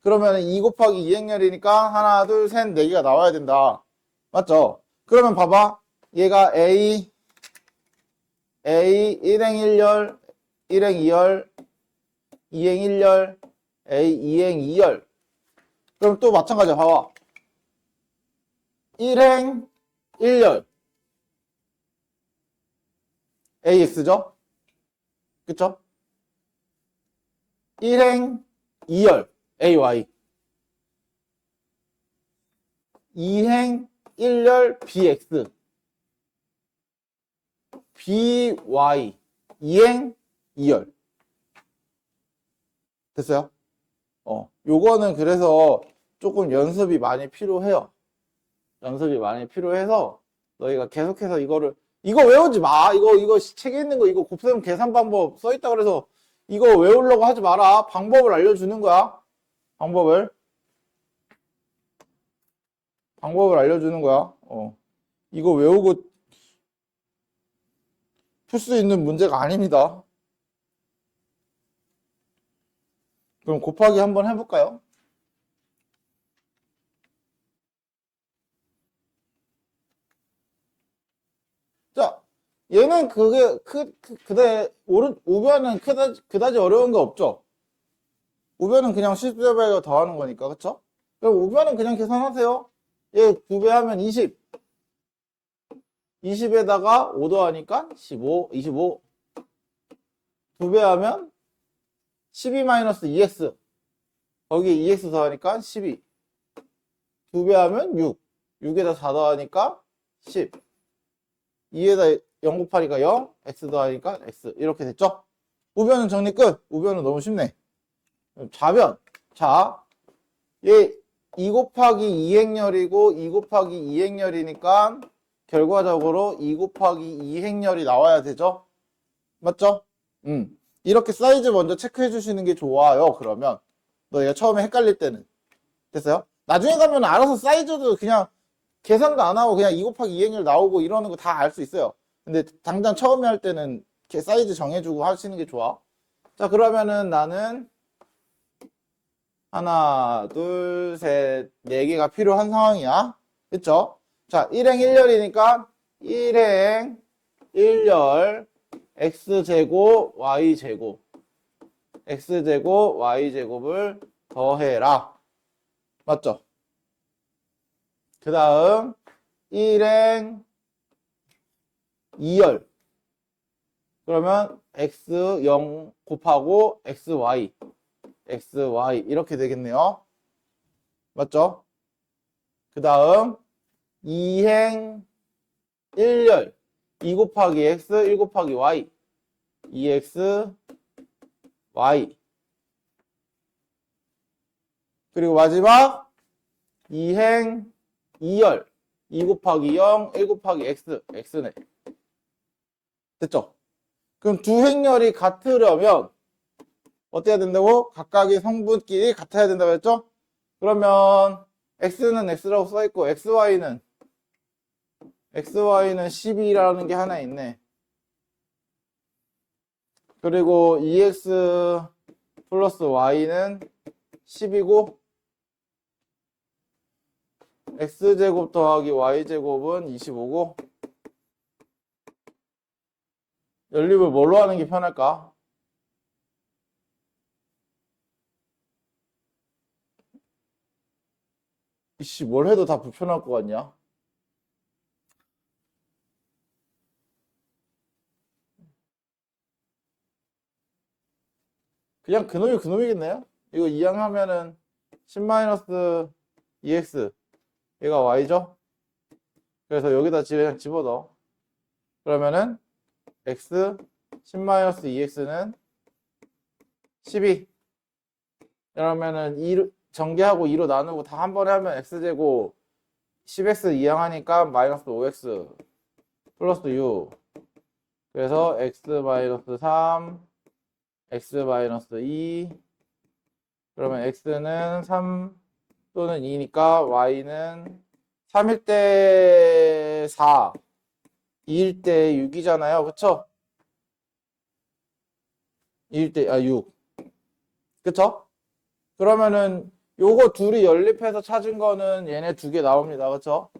그러면 2 곱하기 2행렬이니까 하나, 둘, 셋, 4개가 나와야 된다. 맞죠? 그러면 봐봐. 얘가 A 1행 1열, 1행 2열, 2행 1열, A 2행 2열. 그럼 또 마찬가지야. 봐봐. 1행 1열. AX죠? 그쵸? 1행 2열 AY 2행 1열 BX BY 2행 2열 됐어요? 요거는 그래서 조금 연습이 많이 필요해요. 연습이 많이 필요해서 너희가 계속해서 이거 외우지 마. 이거 책에 있는 거 이거 곱셈 계산 방법 써 있다 그래서 이거 외우려고 하지 마라. 방법을 알려주는 거야. 방법을 알려주는 거야. 이거 외우고 풀 수 있는 문제가 아닙니다. 그럼 곱하기 한번 해볼까요? 자, 얘는 우변은 그다지 어려운 거 없죠? 우변은 그냥 10제곱에 더하는 거니까, 그쵸? 그럼 우변은 그냥 계산하세요. 얘 2배 하면 20. 20에다가 5 더하니까 15, 25. 2배 하면 12-2x. 거기에 2x 더하니까 12. 2배 하면 6. 6에다 4 더하니까 10. 2에다 0 곱하니까 0. x 더하니까 x. 이렇게 됐죠? 우변은 정리 끝. 우변은 너무 쉽네. 좌변. 자, 얘 2 곱하기 2행렬이고 2 곱하기 2행렬이니까 결과적으로 2 곱하기 2행렬이 나와야 되죠? 맞죠? 이렇게 사이즈 먼저 체크해 주시는 게 좋아요. 그러면 너희가 처음에 헷갈릴 때는 됐어요? 나중에 가면 알아서 사이즈도 그냥 계산도 안 하고 그냥 2 곱하기 2행렬 나오고 이러는 거 다 알 수 있어요. 근데 당장 처음에 할 때는 사이즈 정해주고 하시는 게 좋아. 자, 그러면은 나는 하나, 둘, 셋, 4개가 필요한 상황이야. 그쵸? 자, 1행 1열이니까 1행 1열 x제곱 y제곱 x제곱 y제곱을 더해라. 맞죠? 그 다음 1행 2열 그러면 x0 곱하고 xy 이렇게 되겠네요. 맞죠? 그 다음 2행 1열 2 곱하기 x 1 곱하기 y 2x y 그리고 마지막 2행 2열 2 곱하기 0 1 곱하기 x네. 됐죠? 그럼 두 행렬이 같으려면 어떻게 해야 된다고? 각각의 성분끼리 같아야 된다고 했죠? 그러면 x는 x라고 써있고 xy는 12라는 게 하나 있네. 그리고 2x 플러스 y는 10이고 x제곱 더하기 y제곱은 25고 연립을 뭘로 하는 게 편할까? 이씨, 뭘 해도 다 불편할 것 같냐? 그냥 그놈이 그놈이겠네요? 이거 이항하면은 10-2x 얘가 y죠? 그래서 여기다 그냥 집어넣어. 그러면은 x 10-2x는 12. 그러면은 2, 전개하고 2로 나누고 다 한 번에 하면 x제곱 10x 이항하니까 마이너스 5x 플러스 6. 그래서 x-3 x-2 그러면 x는 3 또는 2니까 y는 3일 때 4 2일 때 6이잖아요. 그쵸? 2일 때 6 그쵸? 그러면은 요거 둘이 연립해서 찾은 거는 얘네 2개 나옵니다. 그쵸?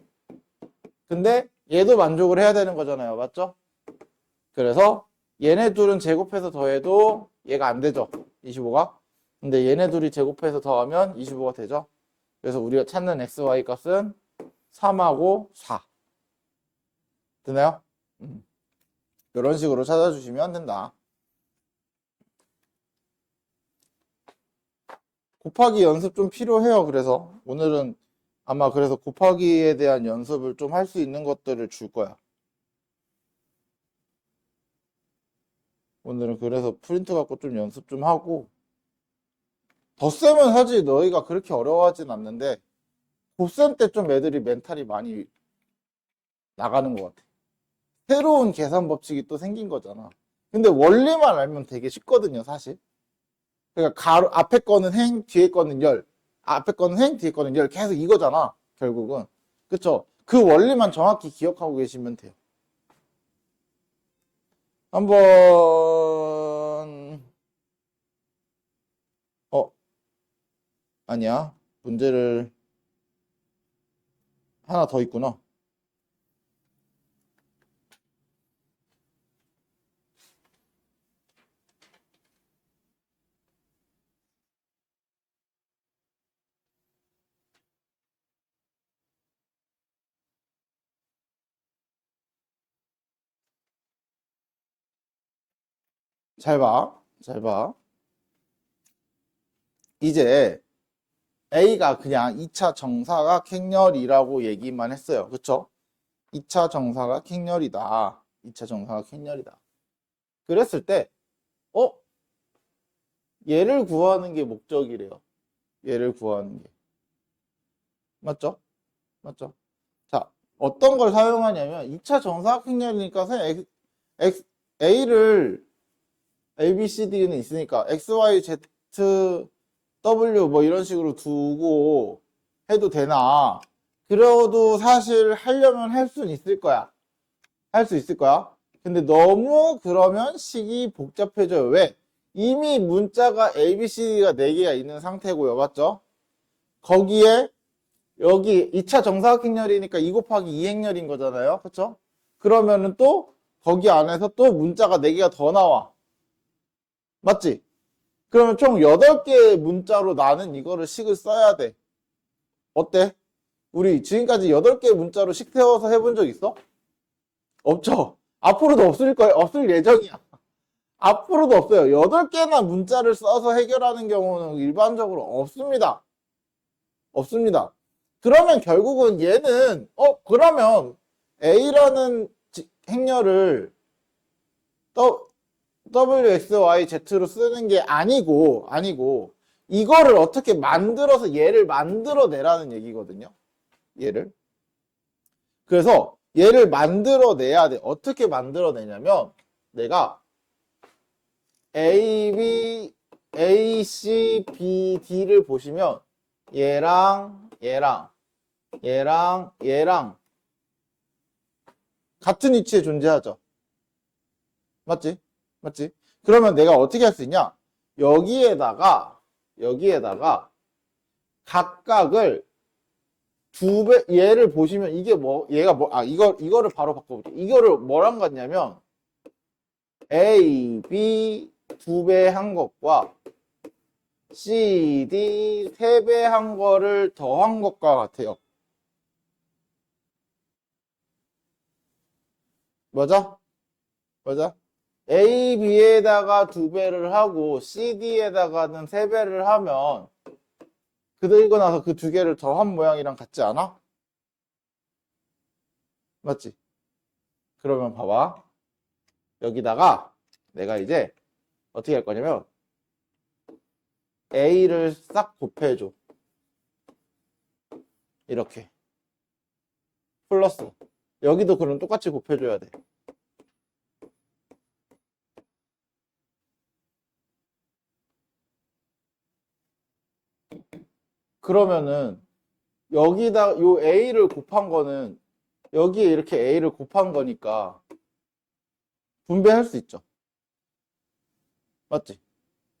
근데 얘도 만족을 해야 되는 거잖아요. 맞죠? 그래서 얘네 둘은 제곱해서 더해도 얘가 안 되죠. 25가. 근데 얘네 둘이 제곱해서 더하면 25가 되죠. 그래서 우리가 찾는 xy 값은 3하고 4. 되나요? 이런 식으로 찾아주시면 된다. 곱하기 연습 좀 필요해요. 그래서 오늘은 아마 그래서 곱하기에 대한 연습을 좀 할 수 있는 것들을 줄 거야. 오늘은 그래서 프린트 갖고 좀 연습 좀 하고, 덧셈은 사실 너희가 그렇게 어려워하진 않는데 곱셈 때 좀 애들이 멘탈이 많이 나가는 것 같아. 새로운 계산 법칙이 또 생긴 거잖아. 근데 원리만 알면 되게 쉽거든요, 사실. 그러니까 가로 앞에 거는 행, 뒤에 거는 열. 앞에 거는 행, 뒤에 거는 열. 계속 이거잖아, 결국은. 그쵸? 그 원리만 정확히 기억하고 계시면 돼요. 한번 어, 아니야. 문제를 하나 더 있구나. 잘 봐. 잘 봐. 이제 A가 그냥 2차 정사각 행렬이라고 얘기만 했어요. 그쵸? 2차 정사각 행렬이다. 2차 정사각 행렬이다. 그랬을 때, 어? 얘를 구하는 게 목적이래요. 얘를 구하는 게. 맞죠? 맞죠? 자, 어떤 걸 사용하냐면 2차 정사각 행렬이니까 그냥 A를 A, B, C, D는 있으니까 X, Y, Z, W 뭐 이런 식으로 두고 해도 되나? 그래도 사실 하려면 할 수는 있을 거야. 할 수 있을 거야. 근데 너무 그러면 식이 복잡해져요. 왜? 이미 문자가 A, B, C, D가 4개가 있는 상태고요. 맞죠? 거기에 여기 2차 정사각행렬이니까 2 곱하기 2 행렬인 거잖아요. 그쵸? 그러면은 또 거기 안에서 또 문자가 4개가 더 나와. 맞지? 그러면 총 8개의 문자로 나는 이거를 식을 써야 돼. 어때? 우리 지금까지 8개의 문자로 식 세워서 해본 적 있어? 없죠? 앞으로도 없을 거예요. 없을 예정이야. 앞으로도 없어요. 8개나 문자를 써서 해결하는 경우는 일반적으로 없습니다. 없습니다. 그러면 결국은 얘는 그러면 A라는 행렬을 W, X, Y, Z로 쓰는 게 아니고 이거를 어떻게 만들어서 얘를 만들어내라는 얘기거든요. 얘를. 그래서 얘를 만들어내야 돼. 어떻게 만들어내냐면 내가 A, B, A, C, B, D를 보시면 얘랑 같은 위치에 존재하죠. 맞지? 맞지? 그러면 내가 어떻게 할 수 있냐? 여기에다가 각각을 얘를 보시면 이게 이거를 바로 바꿔볼게요. 이거를 뭐랑 같냐면 A, B 2배 한 것과 C, D 3배 한 거를 더한 것과 같아요. 맞아? 맞아? A, B에다가 2배를 하고 C, D에다가는 3배를 하면 그리고 나서 그 2개를 더한 모양이랑 같지 않아? 맞지? 그러면 봐봐. 여기다가 내가 이제 어떻게 할 거냐면 A를 싹 곱해줘. 이렇게. 플러스. 여기도 그럼 똑같이 곱해줘야 돼. 그러면은 여기다 요 A를 곱한 거는 여기에 이렇게 A를 곱한 거니까 분배할 수 있죠. 맞지?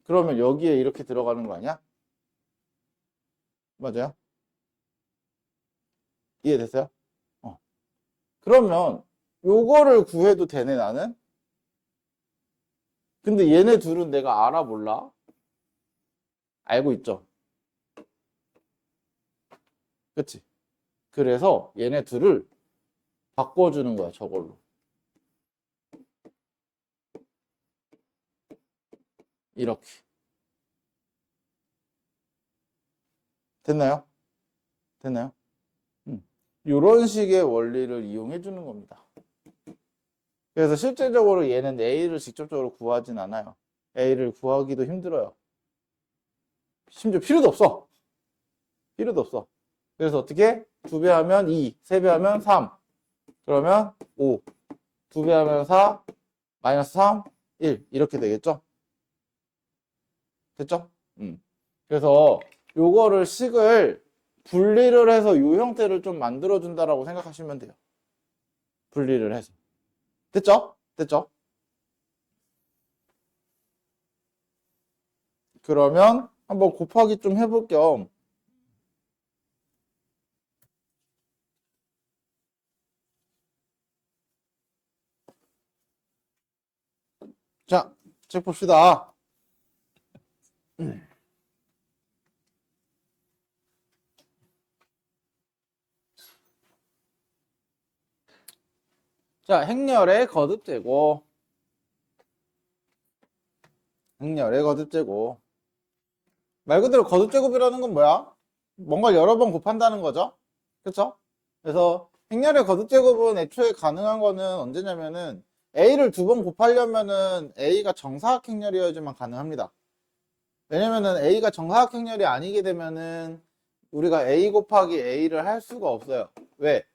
그러면 여기에 이렇게 들어가는 거 아니야? 맞아요? 이해됐어요? 어. 그러면 요거를 구해도 되네 나는? 근데 얘네 둘은 내가 알아 몰라? 알고 있죠? 그치? 그래서 얘네 둘을 바꿔주는 거야 저걸로. 이렇게. 됐나요? 됐나요? 이런 식의 원리를 이용해 주는 겁니다. 그래서 실제적으로 얘는 A를 직접적으로 구하진 않아요. A를 구하기도 힘들어요. 심지어 필요도 없어. 필요도 없어. 그래서 어떻게? 2배 하면 2, 3배 하면 3, 그러면 5, 2배 하면 4, 마이너스 3, 1 이렇게 되겠죠? 됐죠? 그래서 요거를 식을 분리를 해서 요 형태를 좀 만들어 준다라고 생각하시면 돼요. 분리를 해서. 됐죠? 됐죠? 그러면 한번 곱하기 좀 해볼 겸 자, 책 봅시다. 자, 행렬의 거듭제곱. 행렬의 거듭제곱. 말 그대로 거듭제곱이라는 건 뭐야? 뭔가 여러 번 곱한다는 거죠. 그쵸? 그래서 행렬의 거듭제곱은 애초에 가능한 거는 언제냐면은 A를 2번 곱하려면은 A가 정사각 행렬이어야지만 가능합니다. 왜냐면은 A가 정사각 행렬이 아니게 되면은 우리가 A 곱하기 A를 할 수가 없어요. 왜?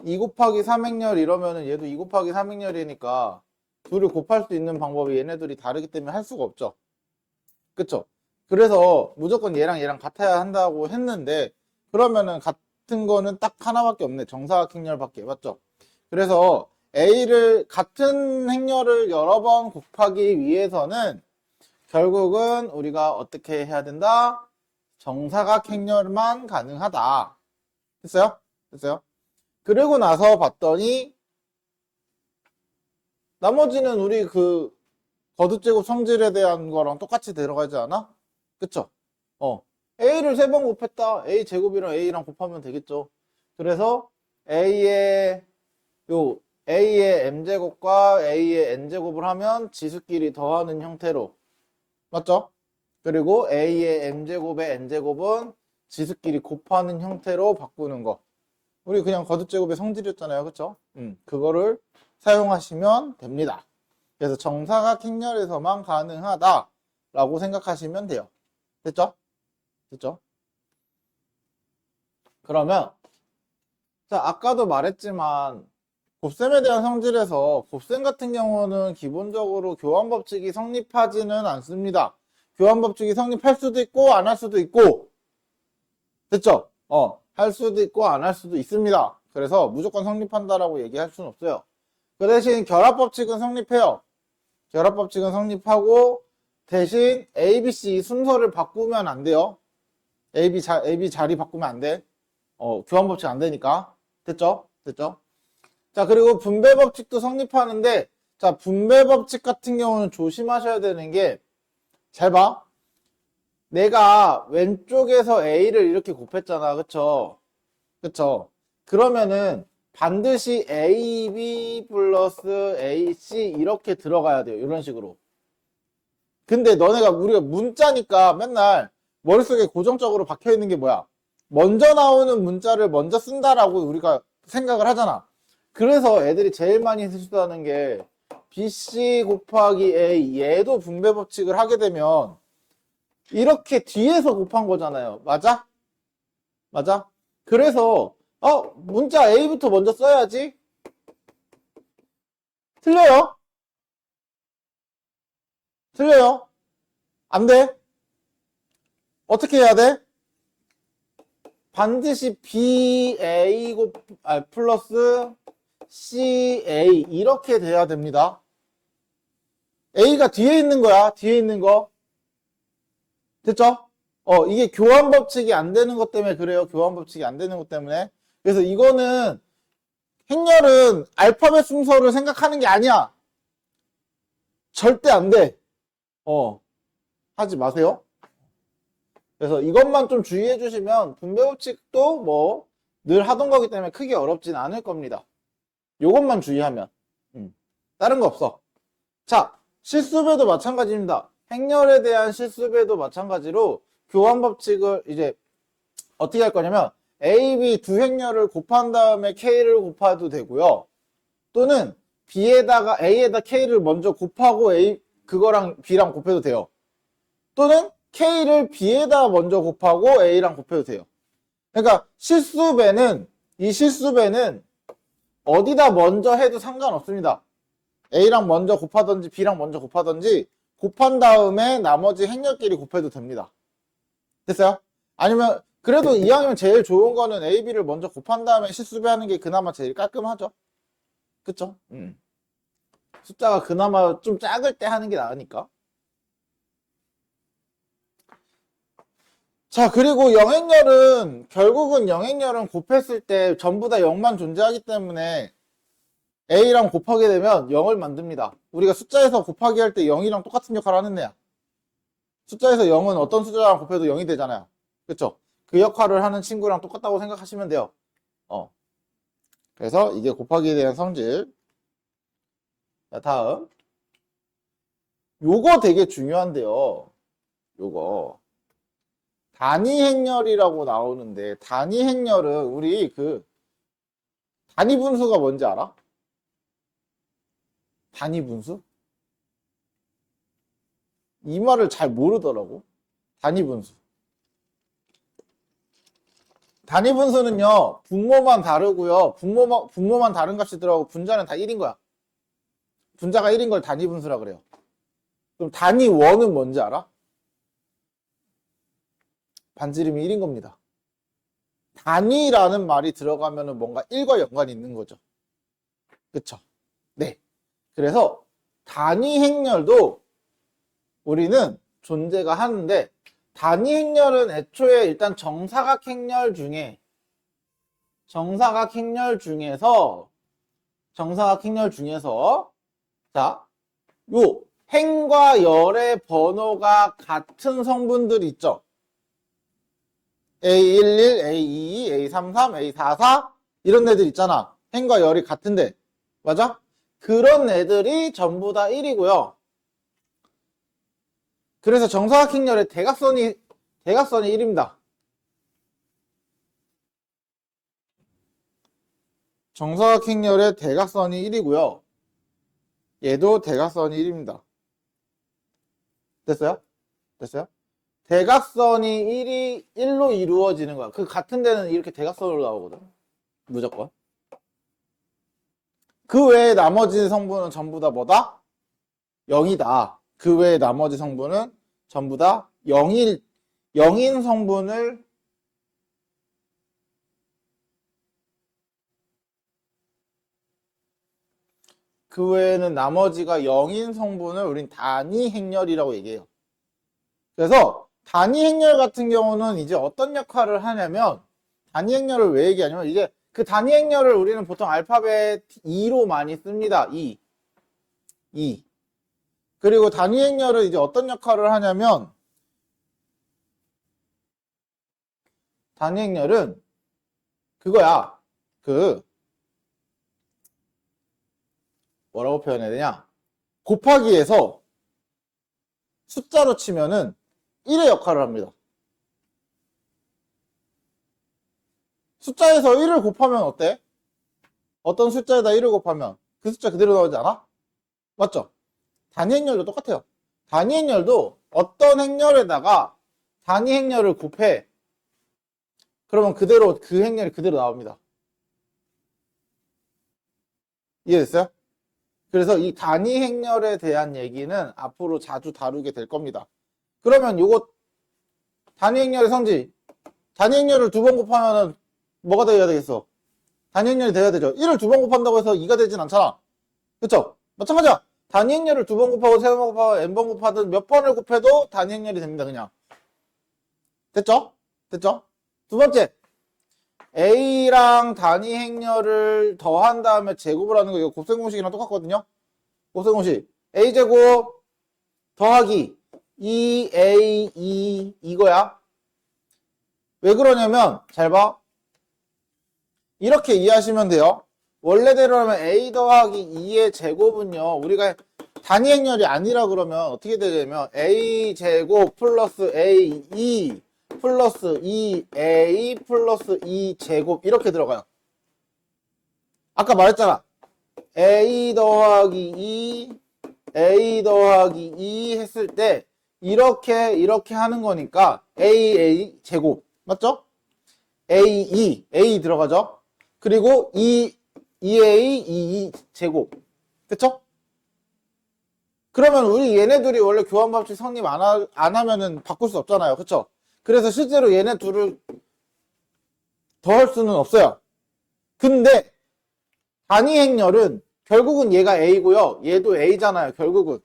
2 곱하기 3행렬 이러면은 얘도 2 곱하기 3행렬이니까 둘을 곱할 수 있는 방법이 얘네들이 다르기 때문에 할 수가 없죠. 그쵸? 그래서 무조건 얘랑 얘랑 같아야 한다고 했는데 그러면은 같은 거는 딱 하나밖에 없네. 정사각 행렬밖에. 맞죠? 그래서 A를 같은 행렬을 여러 번 곱하기 위해서는 결국은 우리가 어떻게 해야 된다? 정사각 행렬만 가능하다. 됐어요? 됐어요? 그리고 나서 봤더니 나머지는 우리 그 거듭제곱 성질에 대한 거랑 똑같이 들어가지 않아? 그쵸? A를 3번 곱했다. A 제곱이랑 A랑 곱하면 되겠죠. 그래서 A의 M제곱과 A의 N제곱을 하면 지수끼리 더하는 형태로. 맞죠? 그리고 A의 M제곱의 N제곱은 지수끼리 곱하는 형태로 바꾸는 거. 우리 그냥 거듭제곱의 성질이었잖아요. 그쵸? 그거를 사용하시면 됩니다. 그래서 정사각 행렬에서만 가능하다라고 생각하시면 돼요. 됐죠? 됐죠? 그러면 자, 아까도 말했지만 곱셈에 대한 성질에서 곱셈 같은 경우는 기본적으로 교환법칙이 성립하지는 않습니다. 교환법칙이 성립할 수도 있고 안 할 수도 있고 됐죠? 할 수도 있고 안 할 수도 있습니다. 그래서 무조건 성립한다라고 얘기할 수는 없어요. 그 대신 결합법칙은 성립해요. 결합법칙은 성립하고 대신 A, B, C 순서를 바꾸면 안 돼요. A, B 자리 바꾸면 안 돼. 교환법칙 안 되니까. 됐죠? 됐죠? 자, 그리고 분배법칙도 성립하는데, 자, 분배법칙 같은 경우는 조심하셔야 되는 게, 잘 봐. 내가 왼쪽에서 A를 이렇게 곱했잖아. 그쵸? 그쵸? 그러면은 반드시 AB 플러스 AC 이렇게 들어가야 돼요. 이런 식으로. 근데 우리가 문자니까 맨날 머릿속에 고정적으로 박혀 있는 게 뭐야? 먼저 나오는 문자를 먼저 쓴다라고 우리가 생각을 하잖아. 그래서 애들이 제일 많이 실수하는 게 BC 곱하기 A 얘도 분배 법칙을 하게 되면 이렇게 뒤에서 곱한 거잖아요. 맞아? 맞아? 그래서 문자 A부터 먼저 써야지. 틀려요? 틀려요? 안 돼? 어떻게 해야 돼? 반드시 BA 플러스 CA 이렇게 돼야 됩니다. A가 뒤에 있는 거야. 뒤에 있는 거. 됐죠? 이게 교환 법칙이 안 되는 것 때문에 그래요. 교환 법칙이 안 되는 것 때문에. 그래서 이거는 행렬은 알파벳 순서를 생각하는 게 아니야. 절대 안 돼. 하지 마세요. 그래서 이것만 좀 주의해 주시면 분배 법칙도 뭐 늘 하던 거기 때문에 크게 어렵진 않을 겁니다. 요것만 주의하면. 다른 거 없어. 자, 실수배도 마찬가지입니다. 행렬에 대한 실수배도 마찬가지로 교환 법칙을 이제 어떻게 할 거냐면 A, B 두 행렬을 곱한 다음에 K를 곱해도 되고요. 또는 B에다가 A에다 K를 먼저 곱하고 그거랑 B랑 곱해도 돼요. 또는 K를 B에다 먼저 곱하고 A랑 곱해도 돼요. 그러니까 이 실수배는 어디다 먼저 해도 상관없습니다. A랑 먼저 곱하든지 B랑 먼저 곱하든지 곱한 다음에 나머지 행렬끼리 곱해도 됩니다. 됐어요? 아니면 그래도 이왕이면 제일 좋은 거는 A, B를 먼저 곱한 다음에 실수배 하는 게 그나마 제일 깔끔하죠. 그쵸? 숫자가 그나마 좀 작을 때 하는 게 나으니까. 자, 그리고 결국은 영행렬은 곱했을 때 전부 다 0만 존재하기 때문에 A랑 곱하게 되면 0을 만듭니다. 우리가 숫자에서 곱하기 할 때 0이랑 똑같은 역할을 하는 애야. 숫자에서 0은 어떤 숫자랑 곱해도 0이 되잖아요. 그쵸? 그 역할을 하는 친구랑 똑같다고 생각하시면 돼요. 그래서 이게 곱하기에 대한 성질. 자, 다음. 요거 되게 중요한데요. 요거. 단위 행렬이라고 나오는데, 단위 행렬은 우리 단위 분수가 뭔지 알아? 단위 분수? 이 말을 잘 모르더라고. 단위 분수. 단위 분수는요, 분모만 다르고요. 분모만 다른 값이 들어가고 분자는 다 1인 거야. 분자가 1인 걸 단위 분수라 그래요. 그럼 단위 원은 뭔지 알아? 반지름이 1인 겁니다. 단위라는 말이 들어가면은 뭔가 1과 연관이 있는 거죠. 그쵸? 네. 그래서 단위 행렬도 우리는 존재가 하는데, 단위 행렬은 애초에 일단 정사각 행렬 중에서 자, 요 행과 열의 번호가 같은 성분들이 있죠. A11, A22, A33, A44 이런 애들 있잖아. 행과 열이 같은데. 맞아? 그런 애들이 전부 다 1이고요. 그래서 정사각행렬의 대각선이 1입니다. 정사각행렬의 대각선이 1이고요. 얘도 대각선이 1입니다. 됐어요? 대각선이 1로 이루어지는 거야. 그 같은 데는 이렇게 대각선으로 나오거든. 무조건. 그 외에 나머지 성분은 전부 다 뭐다? 0이다. 그 외에 나머지 성분은 전부 다 0인 성분을 그 외에는 나머지가 0인 성분을 우린 단위 행렬이라고 얘기해요. 그래서 단위 행렬 같은 경우는 이제 어떤 역할을 하냐면, 단위 행렬을 왜 얘기하냐면, 이제 그 단위 행렬을 우리는 보통 알파벳 2로 많이 씁니다. 2. 그리고 단위 행렬은 이제 어떤 역할을 하냐면, 단위 행렬은 그거야. 뭐라고 표현해야 되냐? 곱하기에서 숫자로 치면은 1의 역할을 합니다. 숫자에서 1을 곱하면 어때? 어떤 숫자에다 1을 곱하면 그 숫자 그대로 나오지 않아? 맞죠? 단위 행렬도 똑같아요. 단위 행렬도 어떤 행렬에다가 단위 행렬을 곱해. 그러면 그대로 그 행렬이 그대로 나옵니다. 이해됐어요? 그래서 이 단위 행렬에 대한 얘기는 앞으로 자주 다루게 될 겁니다. 그러면 요거 단위 행렬의 성질, 단위 행렬을 2번 곱하면 뭐가 돼야 되겠어? 단위 행렬이 돼야 되죠. 1을 2번 곱한다고 해서 2가 되진 않잖아. 그쵸? 마찬가지야. 단위 행렬을 2번 곱하고 3번 곱하고 n번 곱하든 몇 번을 곱해도 단위 행렬이 됩니다. 그냥. 됐죠? 두 번째, A랑 단위 행렬을 더한 다음에 제곱을 하는 거, 이거 곱셈공식이랑 똑같거든요. 곱셈공식 A제곱 더하기 2A2 이거야. 왜 그러냐면 잘 봐. 이렇게 이해하시면 돼요. 원래대로라면 A 더하기 2의 제곱은요, 우리가 단위 행렬이 아니라 그러면 어떻게 되냐면 A제곱 플러스 A2 플러스 2A 플러스 2제곱 이렇게 들어가요. 아까 말했잖아. A 더하기 2, A 더하기 2 했을 때 이렇게 하는 거니까 AA 제곱 맞죠? A 들어가죠? 그리고 2A 2 제곱 그쵸? 그러면 우리 얘네들이 원래 교환법칙 성립 안 하면은 바꿀 수 없잖아요. 그쵸? 그래서 실제로 얘네 둘을 더할 수는 없어요. 근데 단위 행렬은 결국은 얘가 A고요. 얘도 A잖아요. 결국은.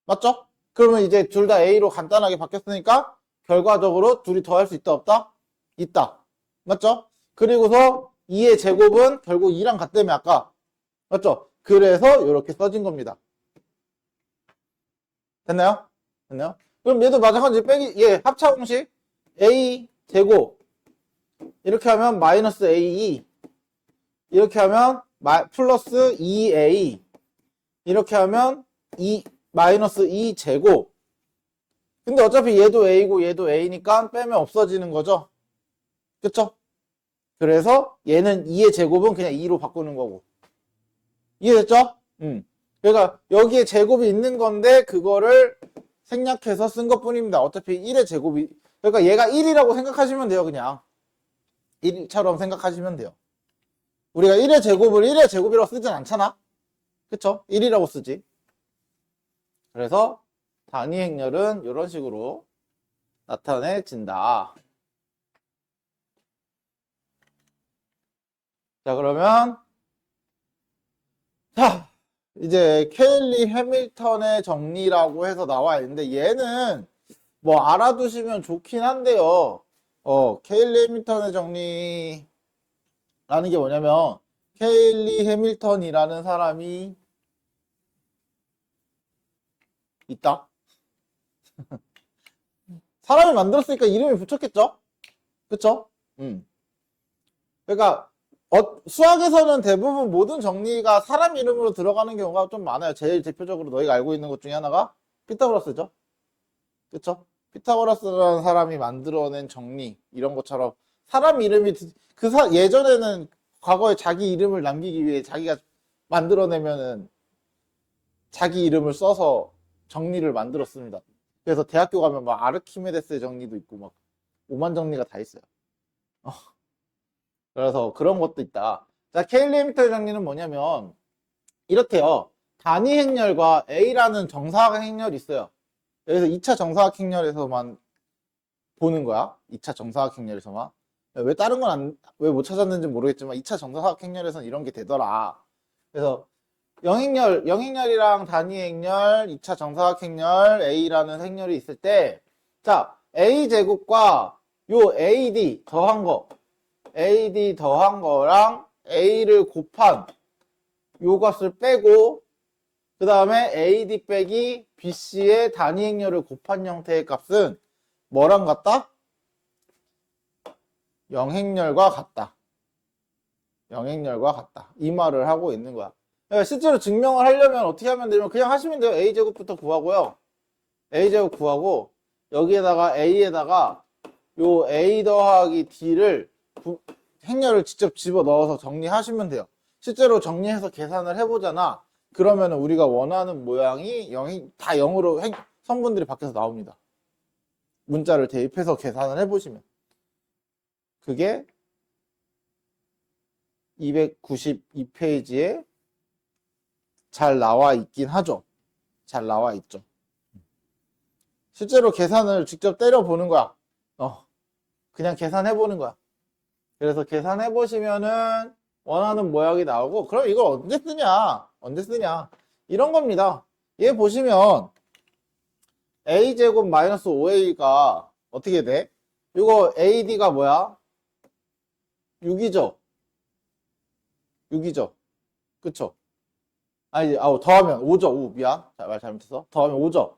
맞죠? 그러면 이제 둘 다 A로 간단하게 바뀌었으니까 결과적으로 둘이 더할 수 있다 없다? 있다. 맞죠? 그리고서 2의 제곱은 결국 2랑 같다며 아까. 맞죠? 그래서 이렇게 써진 겁니다. 됐나요? 됐나요? 그럼 얘도 마찬가지 빼기 얘 합차 공식 A 제곱 이렇게 하면 마이너스 A2 이렇게 하면 플러스 2A 이렇게 하면 마이너스 2제곱 근데 어차피 얘도 A고 얘도 A니까 빼면 없어지는 거죠. 그쵸? 그래서 얘는 2의 제곱은 그냥 2로 바꾸는 거고 이해됐죠? 그러니까 여기에 제곱이 있는 건데 그거를 생략해서 쓴 것 뿐입니다. 어차피 1의 제곱이 그러니까 얘가 1이라고 생각하시면 돼요. 그냥 1처럼 생각하시면 돼요. 우리가 1의 제곱을 1의 제곱이라고 쓰진 않잖아. 그쵸? 1이라고 쓰지. 그래서 단위 행렬은 이런 식으로 나타내진다. 자, 그러면 자, 이제 케일리 해밀턴의 정리라고 해서 나와 있는데 얘는 뭐 알아두시면 좋긴 한데요. 케일리 해밀턴의 정리라는 게 뭐냐면 케일리 해밀턴이라는 사람이 있다. 사람이 만들었으니까 이름이 붙였겠죠? 그쵸? 그러니까 수학에서는 대부분 모든 정리가 사람 이름으로 들어가는 경우가 좀 많아요. 제일 대표적으로 너희가 알고 있는 것 중에 하나가 피타고라스죠. 그쵸? 피타고라스라는 사람이 만들어낸 정리 이런 것처럼 사람 이름이 예전에는 과거에 자기 이름을 남기기 위해 자기가 만들어내면은 자기 이름을 써서 정리를 만들었습니다. 그래서 대학교 가면 막 아르키메데스의 정리도 있고 막 오만 정리가 다 있어요. 그래서 그런 것도 있다. 자, 케일리 해밀턴 정리는 뭐냐면 이렇게요. 단위 행렬과 A라는 정사각 행렬이 있어요. 여기서 2차 정사각 행렬에서만 보는 거야. 2차 정사각 행렬에서만. 왜 다른 건 왜 못 찾았는지 모르겠지만 2차 정사각 행렬에서는 이런 게 되더라. 그래서 영행렬이랑 단위 행렬, 2차 정사각 행렬, A라는 행렬이 있을 때 자, A제곱과 요 AD 더한 거 AD 더한 거랑 A를 곱한 요 값을 빼고 그 다음에 AD 빼기 BC의 단위 행렬을 곱한 형태의 값은 뭐랑 같다? 영행렬과 같다. 영행렬과 같다. 이 말을 하고 있는 거야. 그러니까 실제로 증명을 하려면 어떻게 하면 되냐면 그냥 하시면 돼요. A제곱부터 구하고요. A제곱 구하고 여기에다가 A에다가 요 A 더하기 D를 행렬을 직접 집어넣어서 정리하시면 돼요. 실제로 정리해서 계산을 해보잖아. 그러면 우리가 원하는 모양이 다 0으로 성분들이 바뀌어서 나옵니다. 문자를 대입해서 계산을 해보시면. 그게 292페이지에 잘 나와 있긴 하죠. 잘 나와 있죠. 실제로 계산을 직접 때려보는 거야. 그냥 계산해보는 거야. 그래서 계산해보시면은 원하는 모양이 나오고, 그럼 이걸 언제 쓰냐? 언제 쓰냐? 이런 겁니다. 얘 보시면 a제곱 마이너스 5a가 어떻게 돼? 이거 ad가 뭐야? 6이죠? 6이죠? 그쵸? 아니, 더하면 5죠? 5, 미안. 말 잘못했어. 더하면 5죠?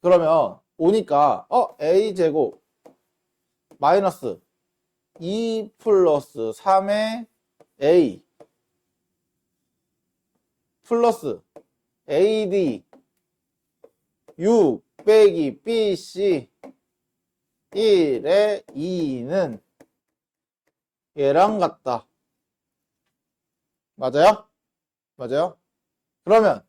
그러면 5니까, a제곱 마이너스 2 플러스 3의 a 플러스 ad 6 빼기 bc 1의 2는 얘랑 같다. 맞아요? 맞아요? 그러면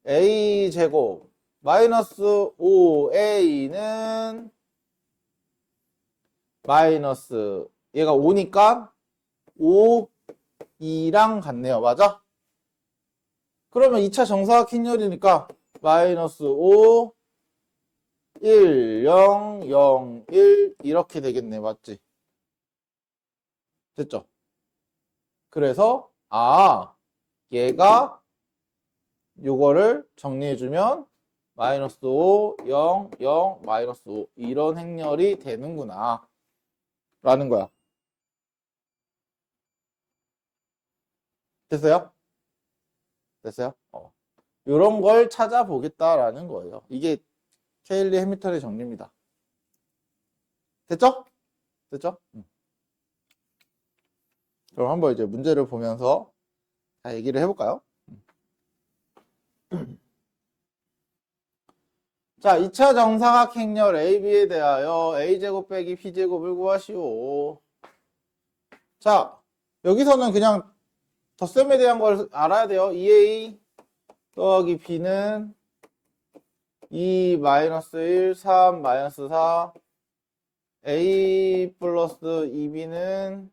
a제곱 마이너스 5a는 마이너스 얘가 5니까 5, 2랑 같네요. 맞아? 그러면 2차 정사각행렬이니까 마이너스 5, 1, 0, 0, 1 이렇게 되겠네. 맞지? 됐죠? 그래서 얘가 요거를 정리해주면 마이너스 5, 0, 0, 마이너스 5 이런 행렬이 되는구나 라는 거야. 됐어요? 됐어요? 요런 걸 찾아보겠다라는 거예요. 이게 케일리 해미턴의 정리입니다. 됐죠? 됐죠? 그럼 한번 이제 문제를 보면서 다 얘기를 해볼까요? 자, 2차 정사각행렬 AB에 대하여 A제곱 빼기 B제곱을 구하시오. 자, 여기서는 그냥 덧셈에 대한 걸 알아야 돼요. 2A 더하기 B는 2 마이너스 1, 3 마이너스 4 A 플러스 2B는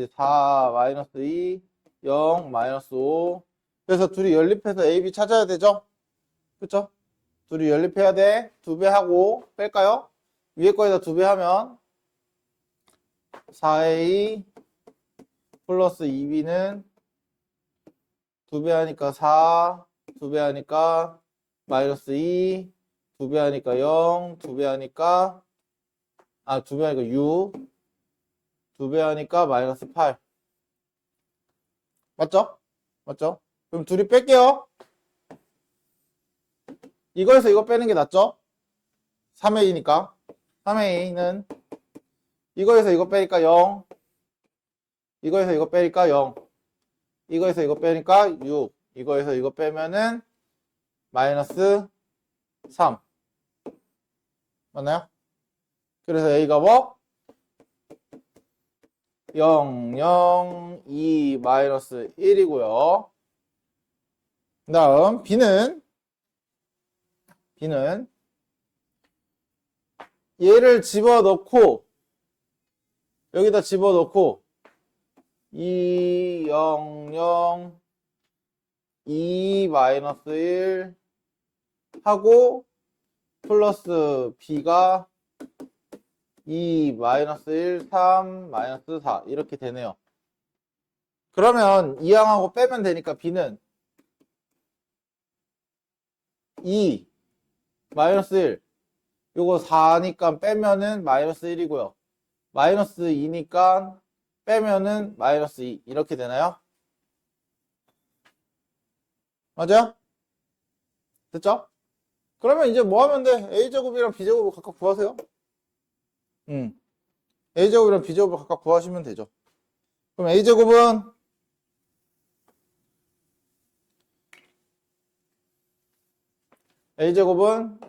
4 마이너스 2 0 마이너스 5 그래서 둘이 연립해서 AB 찾아야 되죠? 그쵸? 둘이 연립해야 돼. 2배 하고 뺄까요? 위에 거에다 2배 하면 4A 플러스 2B는 2배 하니까 4, 2배 하니까 마이너스 2, 2배 하니까 0, 2배 하니까 2배 하니까 6, 2배 하니까 마이너스 8. 맞죠? 맞죠? 그럼 둘이 뺄게요. 이거에서 이거 빼는 게 낫죠? 3A니까 3A는 이거에서 이거 빼니까 0, 이거에서 이거 빼니까 0, 이거에서 이거 빼니까 6, 이거에서 이거 빼면은 마이너스 3. 맞나요? 그래서 A가 뭐? 0, 0, 2, 마이너스 1이고요. 그 다음 B는 얘를 집어넣고 여기다 집어넣고 2, 0, 0, 2, 마이너스 1 하고 플러스 B가 2, 마이너스 1, 3, 마이너스 4 이렇게 되네요. 그러면 이항하고 빼면 되니까 B는 2, 마이너스 1 요거 4니까 빼면은 마이너스 1이고요. 마이너스 2니까 빼면은 마이너스 2 이렇게 되나요? 맞아요? 됐죠? 그러면 이제 뭐 하면 돼? A제곱이랑 B제곱을 각각 구하세요. A제곱이랑 B제곱을 각각 구하시면 되죠. 그럼 A제곱은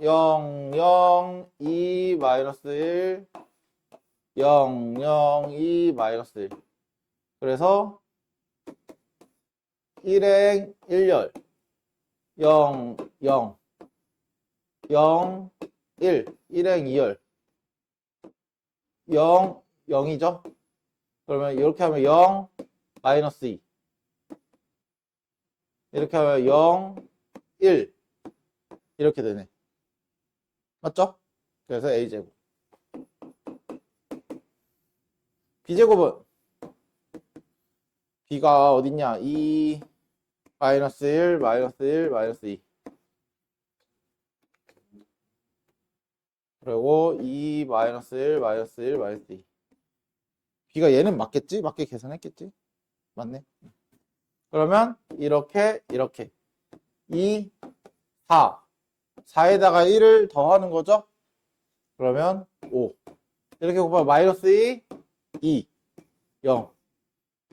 0, 0, 2, 마이너스 1, 0, 0, 2, 마이너스 1. 그래서 1행 1열 0, 0, 0, 1, 1행 2열 0, 0이죠? 그러면 이렇게 하면 0, 마이너스 2 이렇게 하면 0, 1 이렇게 되네. 맞죠? 그래서 A제곱. B제곱은 B가 어딨냐? 2, 마이너스 1, 마이너스 1, 마이너스 2 그리고 2, 마이너스 1, 마이너스 1, 마이너스 2 B가 얘는 맞겠지? 맞게 계산했겠지? 맞네. 그러면 이렇게 2, 4 4에다가 1을 더하는 거죠? 그러면 5 이렇게 곱하면 마이너스 2, 0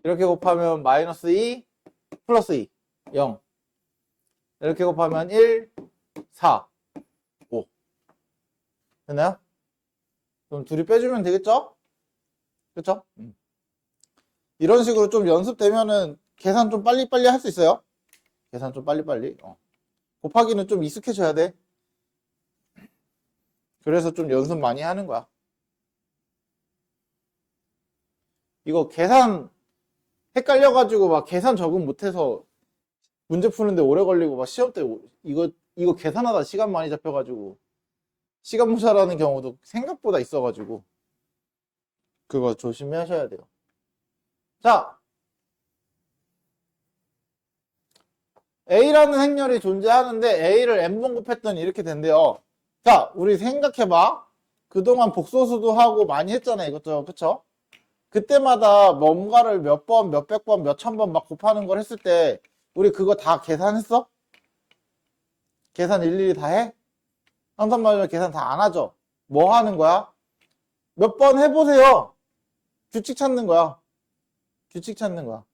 이렇게 곱하면 마이너스 2, 플러스 2, 0 이렇게 곱하면 1, 4, 5 됐나요? 그럼 둘이 빼주면 되겠죠? 그쵸? 이런 식으로 좀 연습되면은 계산 좀 빨리빨리 할 수 있어요. 계산 좀 빨리빨리. 곱하기는 좀 익숙해져야 돼. 그래서 좀 연습 많이 하는 거야. 이거 계산 헷갈려가지고 막 계산 적응 못해서 문제 푸는데 오래 걸리고 막 시험 때 이거 계산하다 시간 많이 잡혀가지고 시간 모자라는 경우도 생각보다 있어가지고 그거 조심하셔야 돼요. 자, A라는 행렬이 존재하는데 A를 n번 곱했더니 이렇게 된대요. 자, 우리 생각해봐. 그동안 복소수도 하고 많이 했잖아, 이것저것. 그쵸? 그때마다 뭔가를 몇 번, 몇백 번, 몇천 번 막 곱하는 걸 했을 때 우리 그거 다 계산했어? 계산 일일이 다 해? 항상 말하면 계산 다 안 하죠? 뭐 하는 거야? 몇 번 해보세요. 규칙 찾는 거야. 규칙 찾는 거야.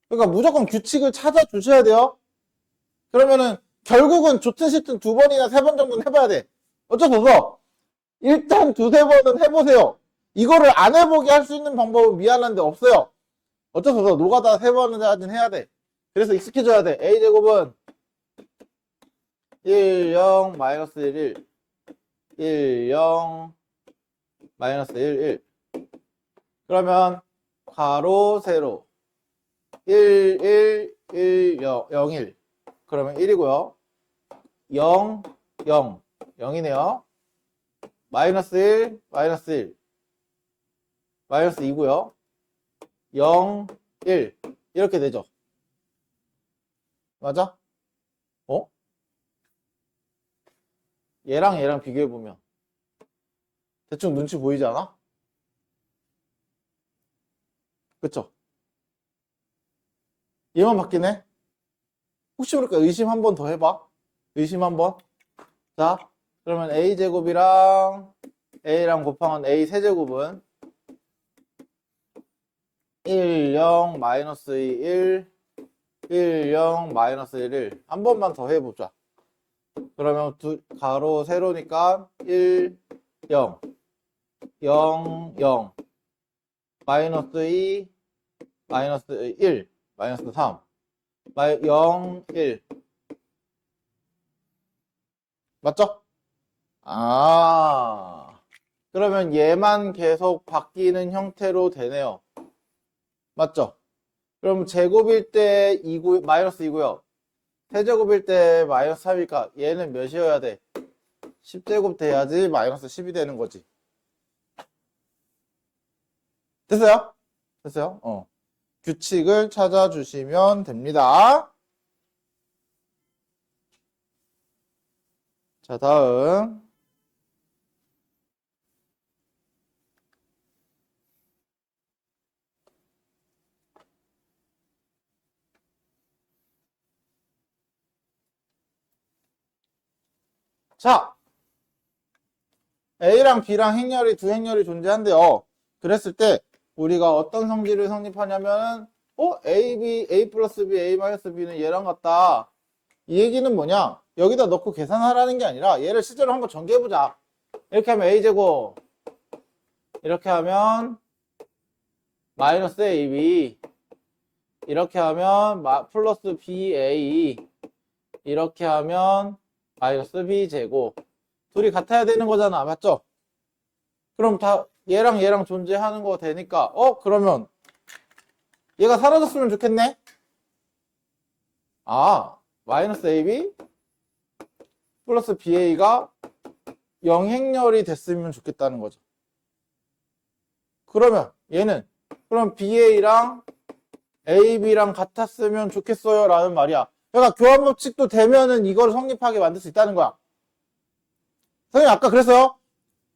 그러니까 무조건 규칙을 찾아주셔야 돼요. 그러면은 결국은 좋든 싫든 두 번이나 세 번 정도는 해봐야 돼. 어쩔 수 없어. 일단 두세 번은 해보세요. 이거를 안 해보게 할 수 있는 방법은 미안한데 없어요. 어쩔 수 없어. 노가다 세 번은 해야 돼. 그래서 익숙해져야 돼. A제곱은 1, 0, 마이너스 1, 1, 0, 마이너스 1, 1. 그러면 괄호, 세로 1, 1, 1, 0, 0, 1. 그러면 1이고요. 0, 0, 0이네요. 마이너스 1, 마이너스 1, 마이너스 2고요. 0, 1 이렇게 되죠. 맞아? 얘랑 비교해보면 대충 눈치 보이지 않아? 그쵸? 얘만 바뀌네? 혹시 모르니까 의심 한 번 더 해봐. 의심 한 번. 자, 그러면 A제곱이랑 A랑 곱하면 A 세제곱은 1, 0, 마이너스 2, 1, 1, 0, 마이너스 1, 1. 한 번만 더 해보자. 그러면 가로 세로니까 1, 0, 0, 0, 마이너스 2, 마이너스 1, 마이너스 3, 0, 1. 맞죠? 그러면 얘만 계속 바뀌는 형태로 되네요. 맞죠? 그럼 제곱일 때 2구, 마이너스 2고요. 세제곱일 때 마이너스 3이니까 얘는 몇이어야 돼? 10제곱 돼야지 마이너스 10이 되는 거지. 됐어요? 됐어요? 규칙을 찾아주시면 됩니다. 자, 다음. 자, A랑 B랑 행렬이 두 행렬이 존재한대요. 그랬을 때 우리가 어떤 성질을 성립하냐면은 A 플러스 B, A 마이너스 B는 얘랑 같다. 이 얘기는 뭐냐? 여기다 넣고 계산하라는 게 아니라 얘를 실제로 한번 전개해보자. 이렇게 하면 A제곱, 이렇게 하면 마이너스 AB, 이렇게 하면 플러스 BA, 이렇게 하면 마이너스 B제곱. 둘이 같아야 되는 거잖아. 맞죠? 그럼 다 얘랑 얘랑 존재하는 거 되니까 그러면 얘가 사라졌으면 좋겠네? 마이너스 AB 플러스 BA가 영행렬이 됐으면 좋겠다는 거죠. 그러면 얘는 그럼 BA랑 AB랑 같았으면 좋겠어요 라는 말이야. 그러니까 교환법칙도 되면은 이걸 성립하게 만들 수 있다는 거야. 선생님 아까 그랬어요.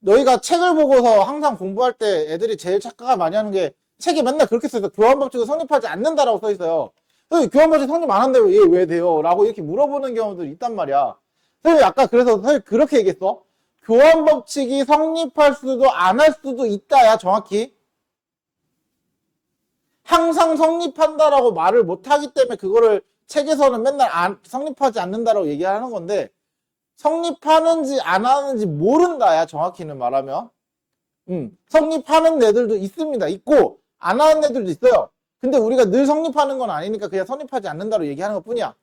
너희가 책을 보고서 항상 공부할 때 애들이 제일 착각을 많이 하는 게 책에 맨날 그렇게 써있어. 교환법칙을 성립하지 않는다라고 써있어요. 선생님 교환법칙 성립 안 한다고 얘 왜 돼요? 라고 이렇게 물어보는 경우도 있단 말이야. 선생님 아까 그래서 선생님 그렇게 얘기했어. 교환법칙이 성립할 수도 안 할 수도 있다야 정확히. 항상 성립한다라고 말을 못하기 때문에 그거를 책에서는 맨날 성립하지 않는다라고 얘기하는 건데 성립하는지 안 하는지 모른다야, 정확히는 말하면. 성립하는 애들도 있습니다. 있고, 안 하는 애들도 있어요. 근데 우리가 늘 성립하는 건 아니니까 그냥 성립하지 않는다로 얘기하는 것 뿐이야.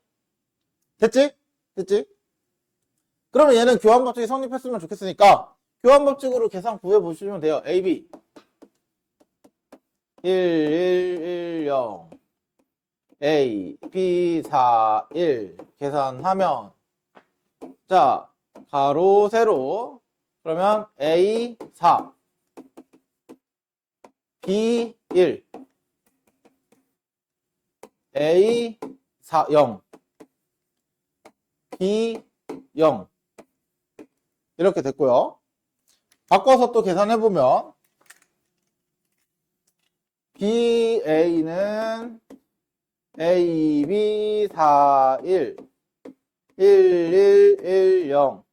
됐지? 됐지? 그러면 얘는 교환법칙이 성립했으면 좋겠으니까, 교환법칙으로 계산 구해보시면 돼요. AB. 1, 1, 1, 0. A, B, 4, 1. 계산하면, 자, 가로, 세로. 그러면 A, 4. B, 1. A, 4, 0. B, 0. 이렇게 됐고요. 바꿔서 또 계산해보면 BA는 A, B, 4, 1. 1, 1, 1, 0.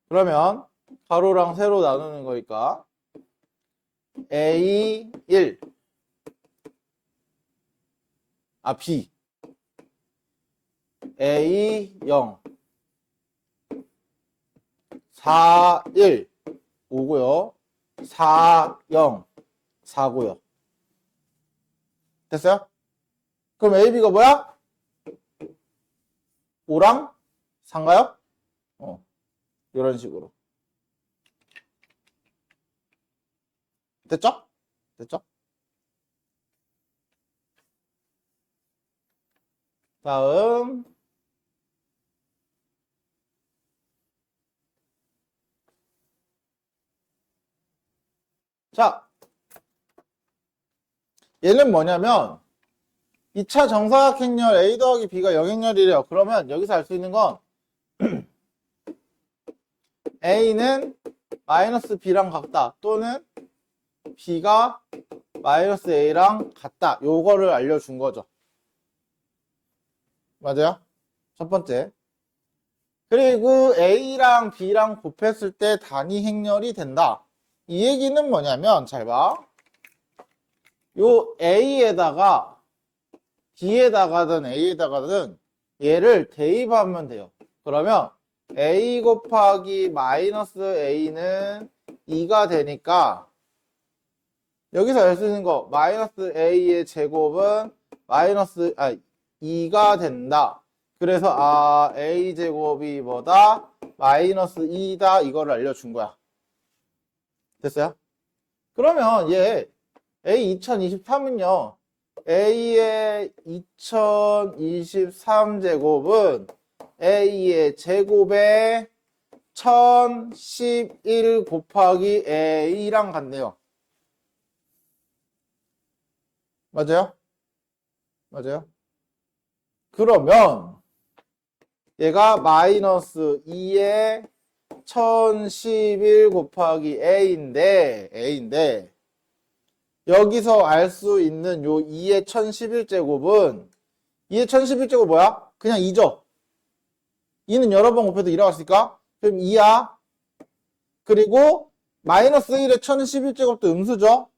그러면 가로랑 세로 나누는 거니까 A, 1. B. A, 0. 4, 1. 5고요. 4, 0. 4고요. 됐어요? 그럼 AB가 뭐야? 5랑 4인가요? 이런 식으로. 됐죠? 됐죠? 다음. 자, 얘는 뭐냐면 2차 정사각행렬 A 더하기 B가 영행렬이래요. 그러면 여기서 알 수 있는 건 A는 마이너스 B랑 같다 또는 B가 마이너스 A랑 같다. 요거를 알려준 거죠. 맞아요? 첫 번째. 그리고 A랑 B랑 곱했을 때 단위 행렬이 된다. 이 얘기는 뭐냐면 잘 봐. 요 A에다가 B에다가든 A에다가든 얘를 대입하면 돼요. 그러면 A 곱하기 마이너스 A는 2가 되니까 여기서 알 수 있는 거 마이너스 A의 제곱은 마이너스 2가 된다. 그래서 A 제곱이 뭐다? 마이너스 2다. 이거를 알려준 거야. 됐어요? 그러면 얘 A 2023은요. A의 2023 제곱은 A의 제곱에 1011 곱하기 A랑 같네요. 맞아요? 맞아요? 그러면 얘가 마이너스 2에 1011 곱하기 A인데 여기서 알 수 있는 요 2의 1011제곱은 2의 1011제곱 뭐야? 그냥 2죠. 2는 여러 번 곱해도 2라고 했으니까 그럼 2야. 그리고 마이너스 1의 1011제곱도 음수죠.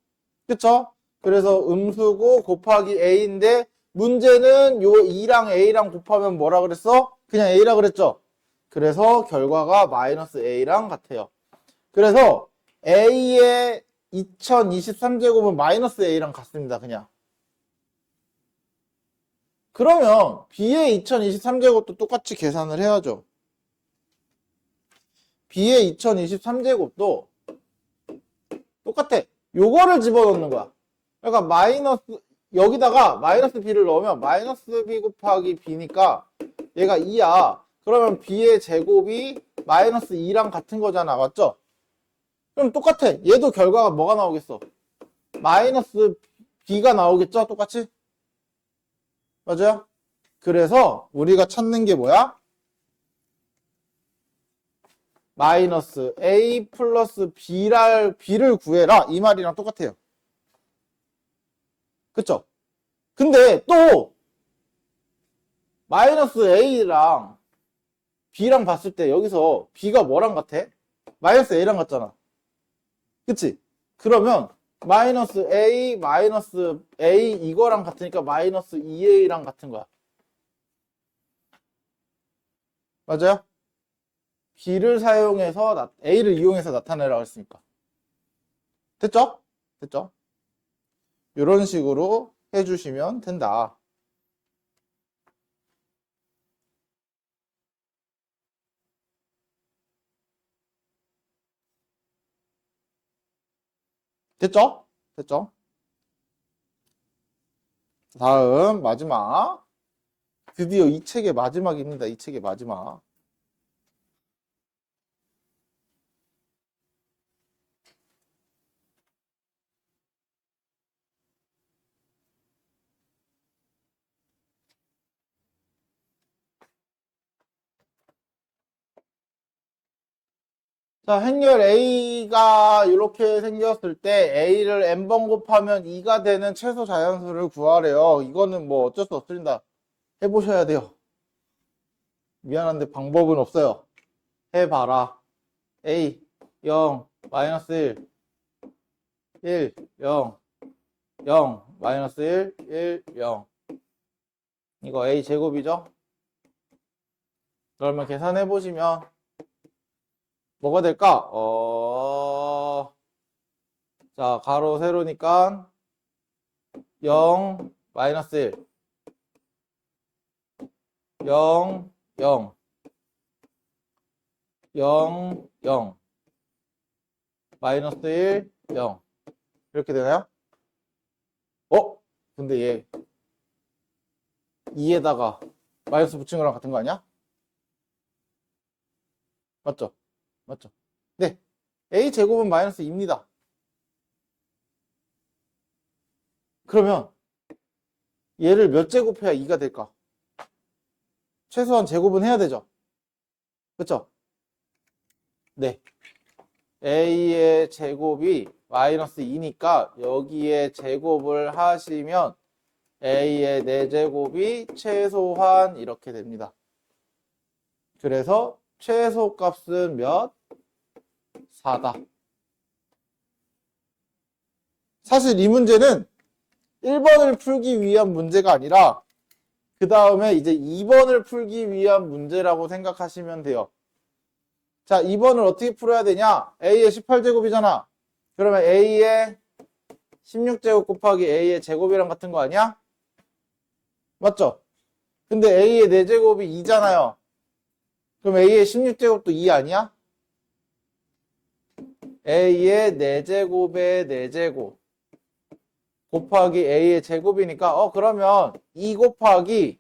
그쵸? 그래서 음수고 곱하기 A인데 문제는 요 2랑 A랑 곱하면 뭐라 그랬어? 그냥 A라 그랬죠. 그래서 결과가 마이너스 A랑 같아요. 그래서 A의 2023제곱은 마이너스 A랑 같습니다. 그냥. 그러면 B의 2023제곱도 똑같이 계산을 해야죠. B의 2023제곱도 똑같아. 요거를 집어넣는 거야. 그러니까 마이너스 여기다가 마이너스 B를 넣으면 마이너스 B 곱하기 B니까 얘가 2야. 그러면 B의 제곱이 마이너스 2랑 같은 거잖아. 맞죠? 그럼 똑같아. 얘도 결과가 뭐가 나오겠어? 마이너스 B가 나오겠죠? 똑같이? 맞아요? 그래서 우리가 찾는 게 뭐야? 마이너스 A 플러스 B를 구해라. 이 말이랑 똑같아요. 그쵸? 근데 또 마이너스 A랑 B랑 봤을 때 여기서 B가 뭐랑 같아? 마이너스 A랑 같잖아. 그치? 그러면 마이너스 A 이거랑 같으니까 마이너스 2A랑 같은 거야. 맞아요? B를 사용해서 A를 이용해서 나타내라고 했으니까. 됐죠? 됐죠? 이런 식으로 해주시면 된다. 됐죠? 됐죠? 다음 마지막. 드디어 이 책의 마지막입니다. 이 책의 마지막. 자, 행렬 A가 이렇게 생겼을 때 A를 n번 곱하면 2가 되는 최소 자연수를 구하래요. 이거는 뭐 어쩔 수 없습니다. 해보셔야 돼요. 미안한데 방법은 없어요. 해봐라. A 0 마이너스 1 1 0 0 마이너스 1 1 0 이거 A 제곱이죠? 그러면 계산해 보시면 뭐가 될까? 자, 가로 세로니까 0 마이너스 1 0 0 0 0 마이너스 1 0 이렇게 되나요? 근데 얘 2에다가 마이너스 붙인 거랑 같은 거 아니야? 맞죠? 맞죠? 네. A 제곱은 마이너스 2입니다. 그러면 얘를 몇 제곱해야 2가 될까? 최소한 제곱은 해야 되죠? 그쵸? 네. A의 제곱이 마이너스 2니까 여기에 제곱을 하시면 A의 4제곱이 최소한 이렇게 됩니다. 그래서 최소값은 몇? 4다. 사실 이 문제는 1번을 풀기 위한 문제가 아니라 그 다음에 이제 2번을 풀기 위한 문제라고 생각하시면 돼요. 자, 2번을 어떻게 풀어야 되냐? A의 18제곱이잖아. 그러면 A의 16제곱 곱하기 A의 제곱이랑 같은 거 아니야? 맞죠? 근데 A의 4제곱이 2잖아요. 그럼 A의 16제곱도 2 아니야? A의 4제곱의 4제곱 곱하기 A의 제곱이니까 그러면 2 곱하기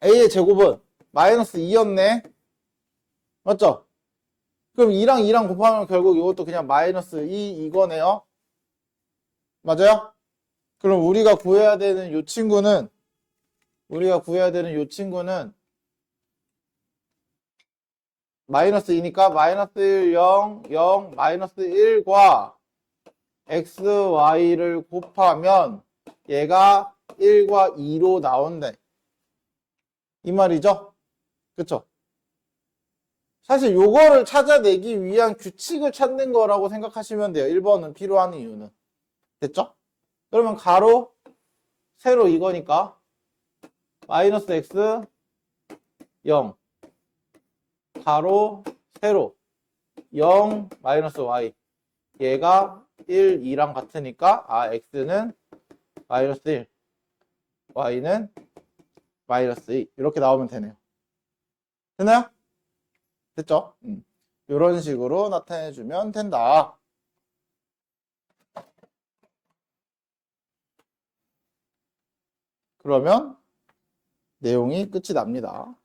A의 제곱은 마이너스 2였네. 맞죠? 그럼 2랑 2랑 곱하면 결국 이것도 그냥 마이너스 2 이거네요. 맞아요? 그럼 우리가 구해야 되는 이 친구는 마이너스 2니까 마이너스 1, 0, 0, 마이너스 1과 xy를 곱하면 얘가 1과 2로 나온대. 이 말이죠? 그쵸? 사실 요거를 찾아내기 위한 규칙을 찾는 거라고 생각하시면 돼요. 1번은 필요한 이유는. 됐죠? 그러면 가로, 세로 이거니까 마이너스 x 0 가로, 세로 0 마이너스 y 얘가 1, 2랑 같으니까 x는 마이너스 1 y는 마이너스 2 이렇게 나오면 되네요. 됐나요? 됐죠? 이런 식으로 나타내주면 된다. 그러면 내용이 끝이 납니다.